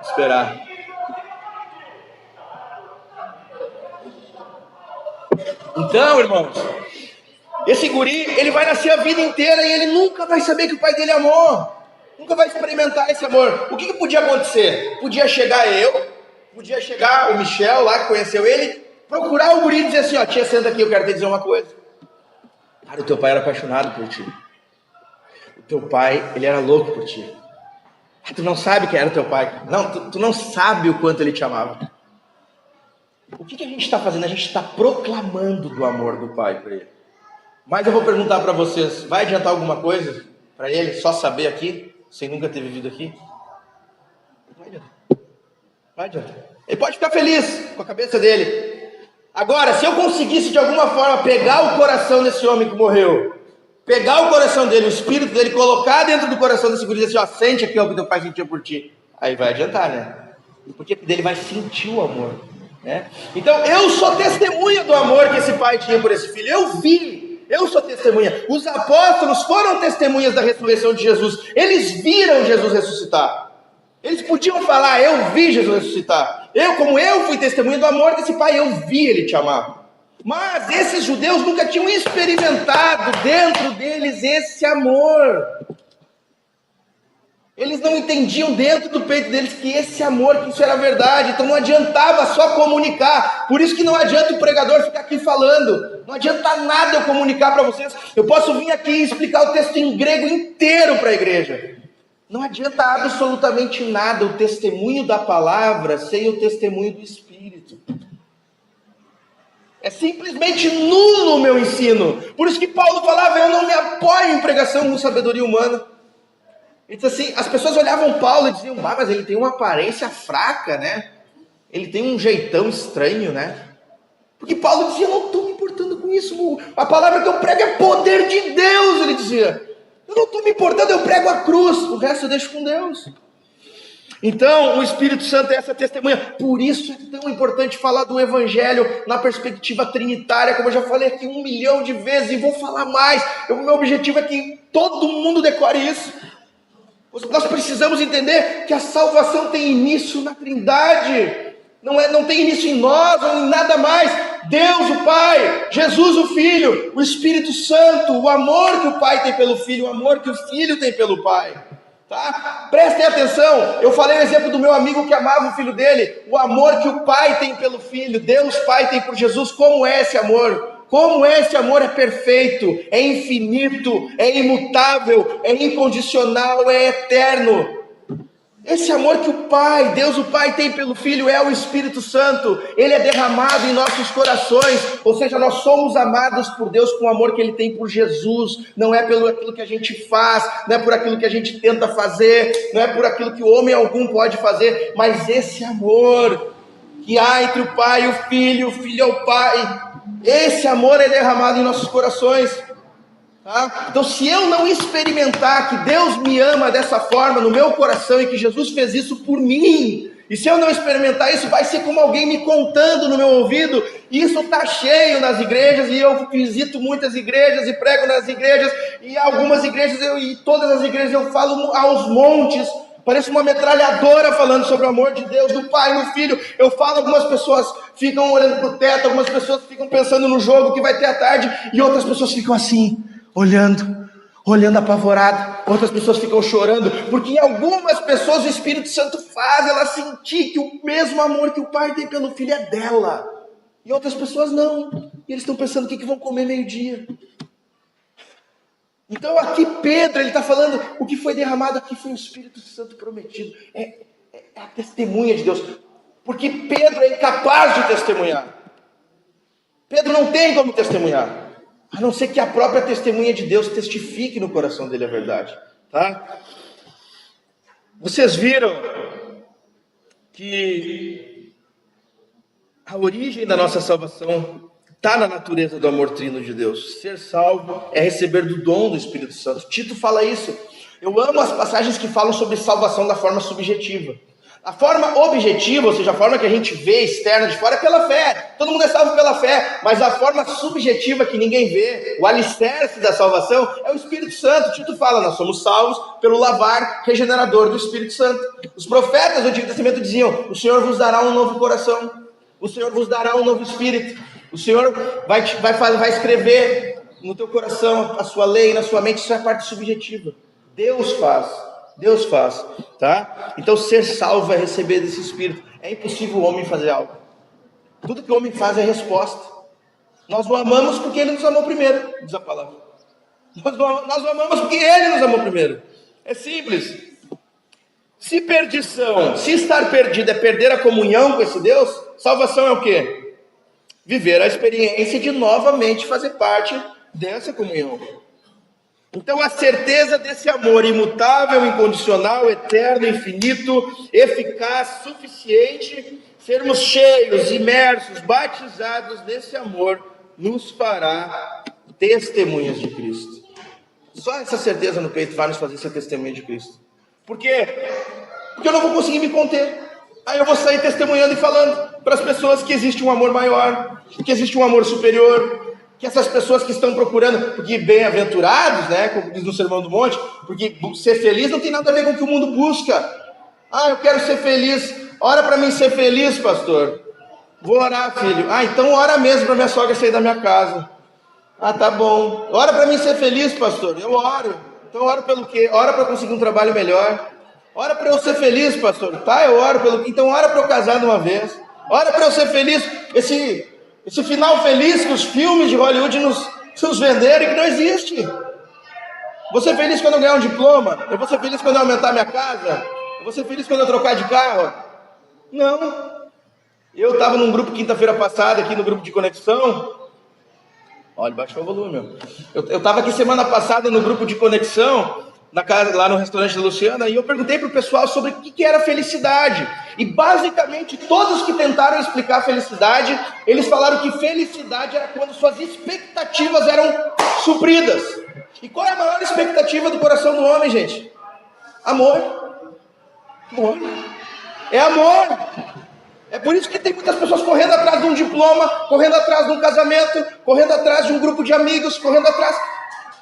Esperar. Então, irmãos, esse guri, ele vai nascer a vida inteira e ele nunca vai saber que o pai dele amou. Nunca vai experimentar esse amor. O que podia acontecer? Podia chegar o Michel lá, que conheceu ele, procurar o guri e dizer assim, tia, senta aqui, eu quero te dizer uma coisa. Cara, o teu pai era apaixonado por ti. O teu pai, ele era louco por ti. Tu não sabe quem era o teu pai. Não, tu não sabe o quanto ele te amava. O que a gente está fazendo? A gente está proclamando do amor do pai para ele. Mas eu vou perguntar para vocês, vai adiantar alguma coisa para ele só saber aqui, sem nunca ter vivido aqui? Vai adiantar. Ele pode ficar feliz com a cabeça dele. Agora, se eu conseguisse de alguma forma pegar o coração desse homem que morreu, pegar o coração dele, o espírito dele, colocar dentro do coração desse guri e dizer assim, sente aqui o que teu pai sentia por ti. Aí vai adiantar, né? Porque dele vai sentir o amor. Né? Então eu sou testemunha do amor que esse pai tinha por esse filho. Eu vi, eu sou testemunha. Os apóstolos foram testemunhas da ressurreição de Jesus. Eles viram Jesus ressuscitar. Eles podiam falar, eu vi Jesus ressuscitar. Como eu fui testemunha do amor desse pai, eu vi ele te amar. Mas esses judeus nunca tinham experimentado dentro deles esse amor. Eles não entendiam dentro do peito deles que esse amor, que isso era verdade. Então não adiantava só comunicar. Por isso que não adianta o pregador ficar aqui falando. Não adianta nada eu comunicar para vocês. Eu posso vir aqui e explicar o texto em grego inteiro para a igreja. Não adianta absolutamente nada o testemunho da palavra sem o testemunho do Espírito. É simplesmente nulo o meu ensino. Por isso que Paulo falava, eu não me apoio em pregação com sabedoria humana. Ele diz assim, as pessoas olhavam Paulo e diziam, mas ele tem uma aparência fraca, né? Ele tem um jeitão estranho, né? Porque Paulo dizia, eu não estou me importando com isso. A palavra que eu prego é poder de Deus, ele dizia. Eu não estou me importando, eu prego a cruz. O resto eu deixo com Deus. Então, o Espírito Santo é essa testemunha. Por isso é tão importante falar do Evangelho na perspectiva trinitária, como eu já falei aqui 1 milhão de vezes, e vou falar mais. O meu objetivo é que todo mundo decore isso. Nós precisamos entender que a salvação tem início na Trindade. Não tem início em nós ou em nada mais. Deus o Pai, Jesus o Filho, o Espírito Santo, o amor que o Pai tem pelo Filho, o amor que o Filho tem pelo Pai. Tá? Prestem atenção, eu falei o exemplo do meu amigo que amava o filho dele, o amor que o Pai tem pelo Filho, Deus Pai tem por Jesus. Como é esse amor? Como esse amor é perfeito, é infinito, é imutável, é incondicional, é eterno. Esse amor que o Pai, Deus o Pai tem pelo Filho é o Espírito Santo. Ele é derramado em nossos corações, ou seja, nós somos amados por Deus com o amor que Ele tem por Jesus. Não é pelo aquilo que a gente faz, não é por aquilo que a gente tenta fazer, não é por aquilo que o homem algum pode fazer, mas esse amor que há entre o Pai e o Filho é o Pai. Esse amor é derramado em nossos corações. Tá? Então, se eu não experimentar que Deus me ama dessa forma no meu coração e que Jesus fez isso por mim, e se eu não experimentar isso, vai ser como alguém me contando no meu ouvido. Isso está cheio nas igrejas, e eu visito muitas igrejas e prego nas igrejas, e algumas igrejas, e todas as igrejas eu falo aos montes. Parece uma metralhadora falando sobre o amor de Deus, do Pai e do Filho. Eu falo, algumas pessoas ficam olhando para o teto, algumas pessoas ficam pensando no jogo que vai ter à tarde, e outras pessoas ficam assim, olhando apavorado. Outras pessoas ficam chorando, porque em algumas pessoas o Espírito Santo faz ela sentir que o mesmo amor que o Pai tem pelo Filho é dela, e outras pessoas não, e eles estão pensando o que vão comer meio-dia. Então aqui Pedro, ele está falando, o que foi derramado aqui foi o Espírito Santo prometido, é a testemunha de Deus, porque Pedro é incapaz de testemunhar. Pedro não tem como testemunhar, a não ser que a própria testemunha de Deus testifique no coração dele a verdade. Tá? Vocês viram que a origem da nossa salvação está na natureza do amor trino de Deus. Ser salvo é receber do dom do Espírito Santo. Tito fala isso. Eu amo as passagens que falam sobre salvação da forma subjetiva. A forma objetiva, ou seja, a forma que a gente vê externa de fora é pela fé. Todo mundo é salvo pela fé. Mas a forma subjetiva que ninguém vê, o alicerce da salvação, é o Espírito Santo. Tito fala, nós somos salvos pelo lavar regenerador do Espírito Santo. Os profetas do Antigo Testamento diziam, o Senhor vos dará um novo coração. O Senhor vos dará um novo espírito. O Senhor vai escrever no teu coração a sua lei, na sua mente. Isso é a parte subjetiva. Deus faz, tá? Então ser salvo é receber desse Espírito. É impossível o homem fazer algo. Tudo que o homem faz é resposta. Nós o amamos porque Ele nos amou primeiro, diz a palavra. Nós o amamos porque Ele nos amou primeiro. É simples. Se estar perdido é perder a comunhão com esse Deus, salvação é o quê? Viver a experiência de novamente fazer parte dessa comunhão. Então a certeza desse amor imutável, incondicional, eterno, infinito, eficaz, suficiente, sermos cheios, imersos, batizados nesse amor, nos fará testemunhas de Cristo. Só essa certeza no peito vai nos fazer ser testemunha de Cristo. Por quê? Porque eu não vou conseguir me conter. Aí eu vou sair testemunhando e falando para as pessoas que existe um amor maior, que existe um amor superior, que essas pessoas que estão procurando, porque bem-aventurados, né, como diz no Sermão do Monte, porque ser feliz não tem nada a ver com o que o mundo busca. Eu quero ser feliz, ora para mim ser feliz, pastor. Vou orar, filho. Então ora mesmo para minha sogra sair da minha casa. Tá bom. Ora para mim ser feliz, pastor. Eu oro. Então oro pelo quê? Ora para conseguir um trabalho melhor. Ora para eu ser feliz, pastor. Eu oro pelo quê? Então ora para eu casar de uma vez. Ora para eu ser feliz. Esse final feliz que os filmes de Hollywood nos venderam e que não existe. Vou ser feliz quando eu ganhar um diploma. Eu vou ser feliz quando eu aumentar minha casa. Eu vou ser feliz quando eu trocar de carro. Não. Eu estava num grupo quinta-feira passada, aqui no grupo de conexão. Olha, baixou o volume. Eu estava aqui semana passada no grupo de conexão. na casa, lá no restaurante da Luciana, e eu perguntei para o pessoal sobre o que era felicidade. E basicamente todos que tentaram explicar felicidade, eles falaram que felicidade era quando suas expectativas eram supridas. E qual é a maior expectativa do coração do homem, gente? Amor. Amor. É amor. É por isso que tem muitas pessoas correndo atrás de um diploma, correndo atrás de um casamento, correndo atrás de um grupo de amigos, correndo atrás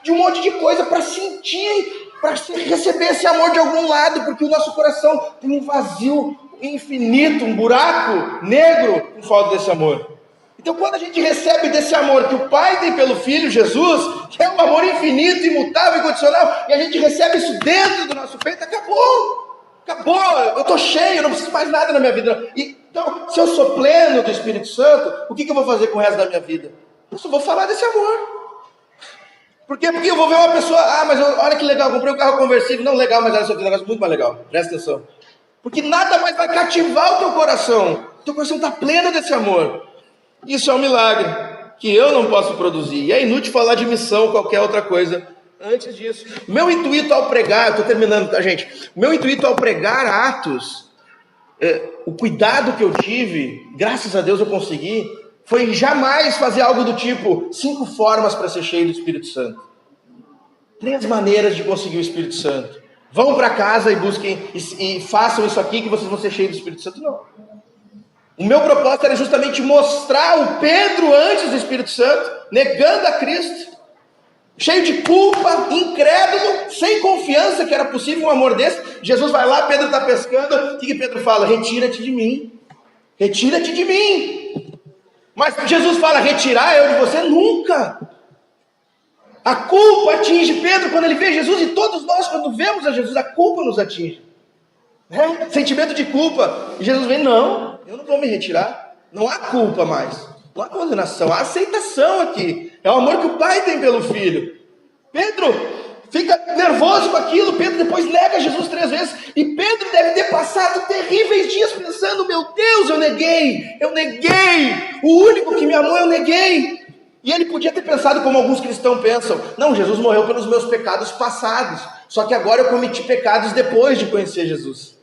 de um monte de coisa para sentir, para receber esse amor de algum lado, porque o nosso coração tem um vazio infinito, um buraco negro por falta desse amor. Então quando a gente recebe desse amor que o Pai tem pelo Filho, Jesus, que é um amor infinito, imutável, incondicional, e a gente recebe isso dentro do nosso peito, acabou, eu estou cheio, eu não preciso mais nada na minha vida. Então, se eu sou pleno do Espírito Santo, o que eu vou fazer com o resto da minha vida? Eu só vou falar desse amor. Por quê? Porque eu vou ver uma pessoa, mas olha que legal, comprei um carro conversível, não legal, mas olha só que negócio muito mais legal, presta atenção. Porque nada mais vai cativar o teu coração está pleno desse amor. Isso é um milagre, que eu não posso produzir, e é inútil falar de missão ou qualquer outra coisa antes disso. Meu intuito ao pregar, estou terminando, tá, gente? O meu intuito ao pregar Atos, o cuidado que eu tive, graças a Deus eu consegui, foi jamais fazer algo do tipo 5 formas para ser cheio do Espírito Santo. 3 maneiras de conseguir o Espírito Santo. Vão para casa e busquem e façam isso aqui que vocês vão ser cheios do Espírito Santo. Não. O meu propósito era justamente mostrar o Pedro antes do Espírito Santo, negando a Cristo, cheio de culpa, incrédulo, sem confiança que era possível um amor desse. Jesus vai lá, Pedro está pescando, o que Pedro fala? Retira-te de mim, retira-te de mim. Mas Jesus fala, retirar eu de você? Nunca. A culpa atinge Pedro quando ele vê Jesus, e todos nós quando vemos a Jesus, a culpa nos atinge. Sentimento de culpa. E Jesus vem, não, eu não vou me retirar. Não há culpa mais. Não há condenação, há aceitação aqui. É o amor que o Pai tem pelo Filho. Pedro fica nervoso com aquilo. Pedro depois nega Jesus 3 vezes. E Pedro deve ter passado terríveis dias pensando, meu Deus, eu neguei. O único que me amou eu neguei. E ele podia ter pensado como alguns cristãos pensam. Não, Jesus morreu pelos meus pecados passados. Só que agora eu cometi pecados depois de conhecer Jesus.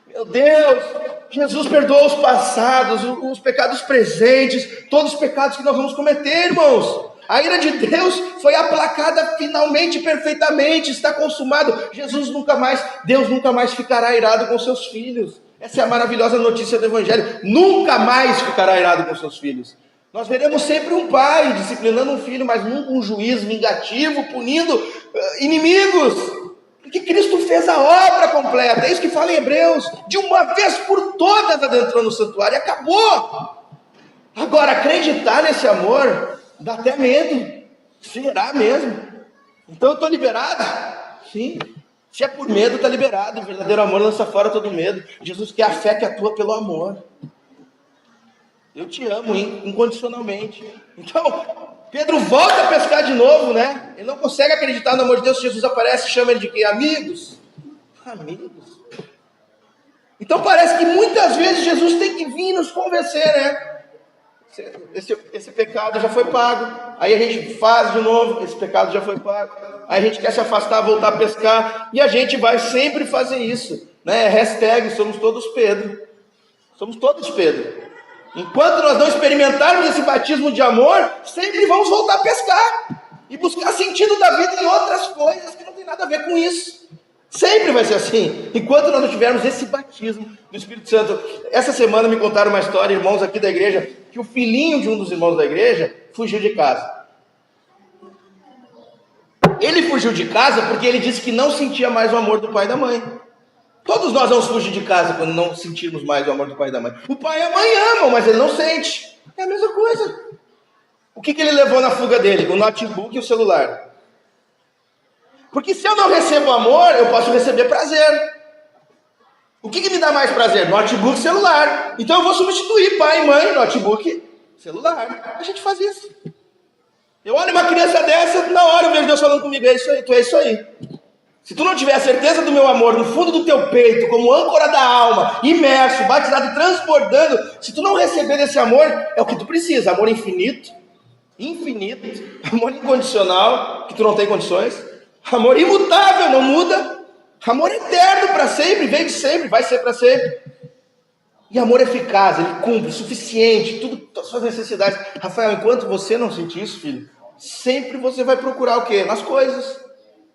Meu Deus, Jesus perdoa os passados, os pecados presentes, todos os pecados que nós vamos cometer, irmãos. A ira de Deus foi aplacada finalmente, perfeitamente, está consumado. Deus nunca mais ficará irado com seus filhos. Essa é a maravilhosa notícia do Evangelho. Nunca mais ficará irado com seus filhos. Nós veremos sempre um pai disciplinando um filho, mas nunca um juiz vingativo, punindo inimigos. Porque Cristo fez a obra completa, é isso que fala em Hebreus, de uma vez por todas adentrou no santuário e acabou. Agora, acreditar nesse amor dá até medo. Será mesmo? Então eu estou liberado? Sim. Se é por medo, está liberado. O verdadeiro amor lança fora todo medo. Jesus quer a fé que atua pelo amor. Eu te amo incondicionalmente. Então, Pedro volta a pescar de novo, né? Ele não consegue acreditar no amor de Deus. Jesus aparece e chama ele de quê? Amigos. Amigos. Então parece que muitas vezes Jesus tem que vir nos convencer, né? Esse pecado já foi pago. Aí a gente faz de novo. Esse pecado já foi pago. Aí a gente quer se afastar, voltar a pescar. E a gente vai sempre fazer isso, né? Hashtag somos todos Pedro. Somos todos Pedro. Enquanto nós não experimentarmos esse batismo de amor, sempre vamos voltar a pescar e buscar sentido da vida em outras coisas que não tem nada a ver com isso. Sempre vai ser assim, enquanto nós não tivermos esse batismo do Espírito Santo. Essa semana me contaram uma história, irmãos aqui da igreja, que o filhinho de um dos irmãos da igreja fugiu de casa. Ele fugiu de casa porque ele disse que não sentia mais o amor do pai e da mãe. Todos nós vamos fugir de casa quando não sentirmos mais o amor do pai e da mãe. O pai e a mãe amam, mas ele não sente. É a mesma coisa. O que ele levou na fuga dele? O notebook e o celular. Porque se eu não recebo amor, eu posso receber prazer. O que me dá mais prazer? Notebook e celular. Então eu vou substituir pai e mãe, notebook, celular. A gente faz isso. Eu olho uma criança dessa, na hora eu vejo Deus falando comigo, é isso aí, tu é isso aí. Se tu não tiver a certeza do meu amor no fundo do teu peito, como âncora da alma, imerso, batizado e transbordando, se tu não receber desse amor, é o que tu precisa, amor infinito, amor incondicional, que tu não tem condições, Amor imutável, não muda. Amor eterno para sempre, vem de sempre, vai ser para sempre. E amor eficaz, ele cumpre, suficiente, tudo, todas as suas necessidades. Rafael, enquanto você não sentir isso, filho, sempre você vai procurar o quê? Nas coisas.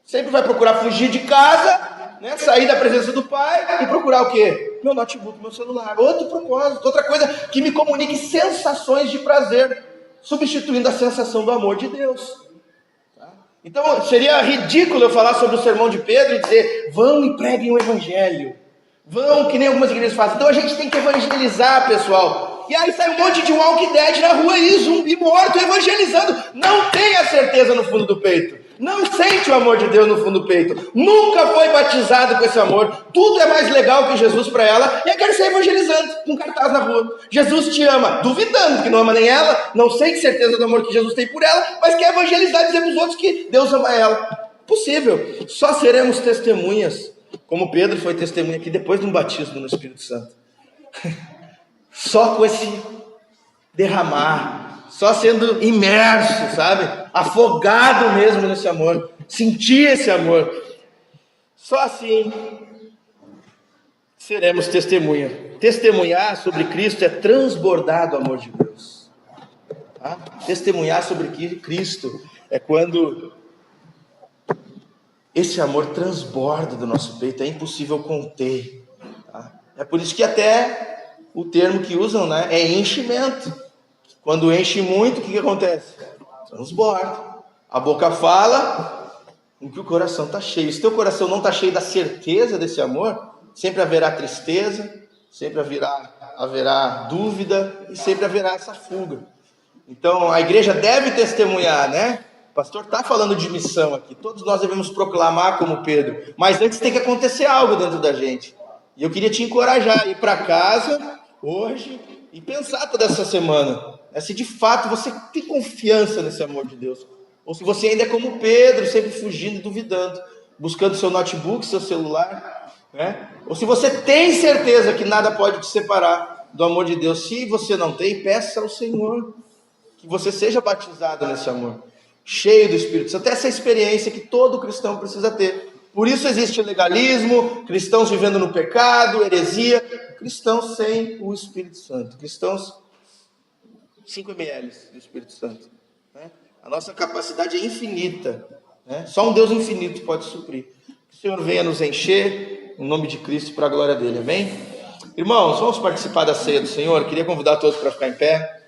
Sempre vai procurar fugir de casa, né? Sair da presença do pai e procurar o quê? Meu notebook, meu celular. Outro propósito, outra coisa que me comunique sensações de prazer, substituindo a sensação do amor de Deus. Então, seria ridículo eu falar sobre o sermão de Pedro e dizer, vão e preguem o evangelho. Vão, que nem algumas igrejas fazem. Então a gente tem que evangelizar, pessoal. E aí sai um monte de Walking Dead na rua aí, zumbi morto, evangelizando. Não tem a certeza no fundo do peito. Não sente o amor de Deus no fundo do peito. Nunca foi batizado com esse amor. Tudo é mais legal que Jesus para ela. E aí quer ser evangelizando, com cartaz na rua. Jesus te ama, duvidando que não ama nem ela. Não sente certeza do amor que Jesus tem por ela. Mas quer evangelizar e dizer para os outros que Deus ama ela. Possível. Só seremos testemunhas. Como Pedro foi testemunha aqui depois de um batismo no Espírito Santo. Só com esse derramar, só sendo imerso, sabe? Afogado mesmo nesse amor, sentir esse amor. Só assim seremos testemunha. Testemunhar sobre Cristo é transbordar do amor de Deus. Tá? Testemunhar sobre Cristo é quando esse amor transborda do nosso peito, é impossível conter. Tá? É por isso que até o termo que usam, né, é enchimento. Quando enche muito, o que acontece? Transborda. A boca fala em que o coração está cheio. Se teu coração não está cheio da certeza desse amor, sempre haverá tristeza, sempre haverá dúvida e sempre haverá essa fuga. Então a igreja deve testemunhar, né? O pastor está falando de missão aqui. Todos nós devemos proclamar como Pedro. Mas antes tem que acontecer algo dentro da gente. E eu queria te encorajar a ir para casa hoje e pensar toda essa semana. Se de fato você tem confiança nesse amor de Deus. Ou se você ainda é como Pedro, sempre fugindo e duvidando. Buscando seu notebook, seu celular. Né? Ou se você tem certeza que nada pode te separar do amor de Deus. Se você não tem, peça ao Senhor que você seja batizado nesse amor. Cheio do Espírito Santo, essa experiência que todo cristão precisa ter. Por isso existe legalismo, cristãos vivendo no pecado, heresia, cristãos sem o Espírito Santo, cristãos 5 ml do Espírito Santo. Né? A nossa capacidade é infinita, né? Só um Deus infinito pode suprir. Que o Senhor venha nos encher, em nome de Cristo, para a glória dele, amém? Irmãos, vamos participar da ceia do Senhor. Queria convidar todos para ficar em pé.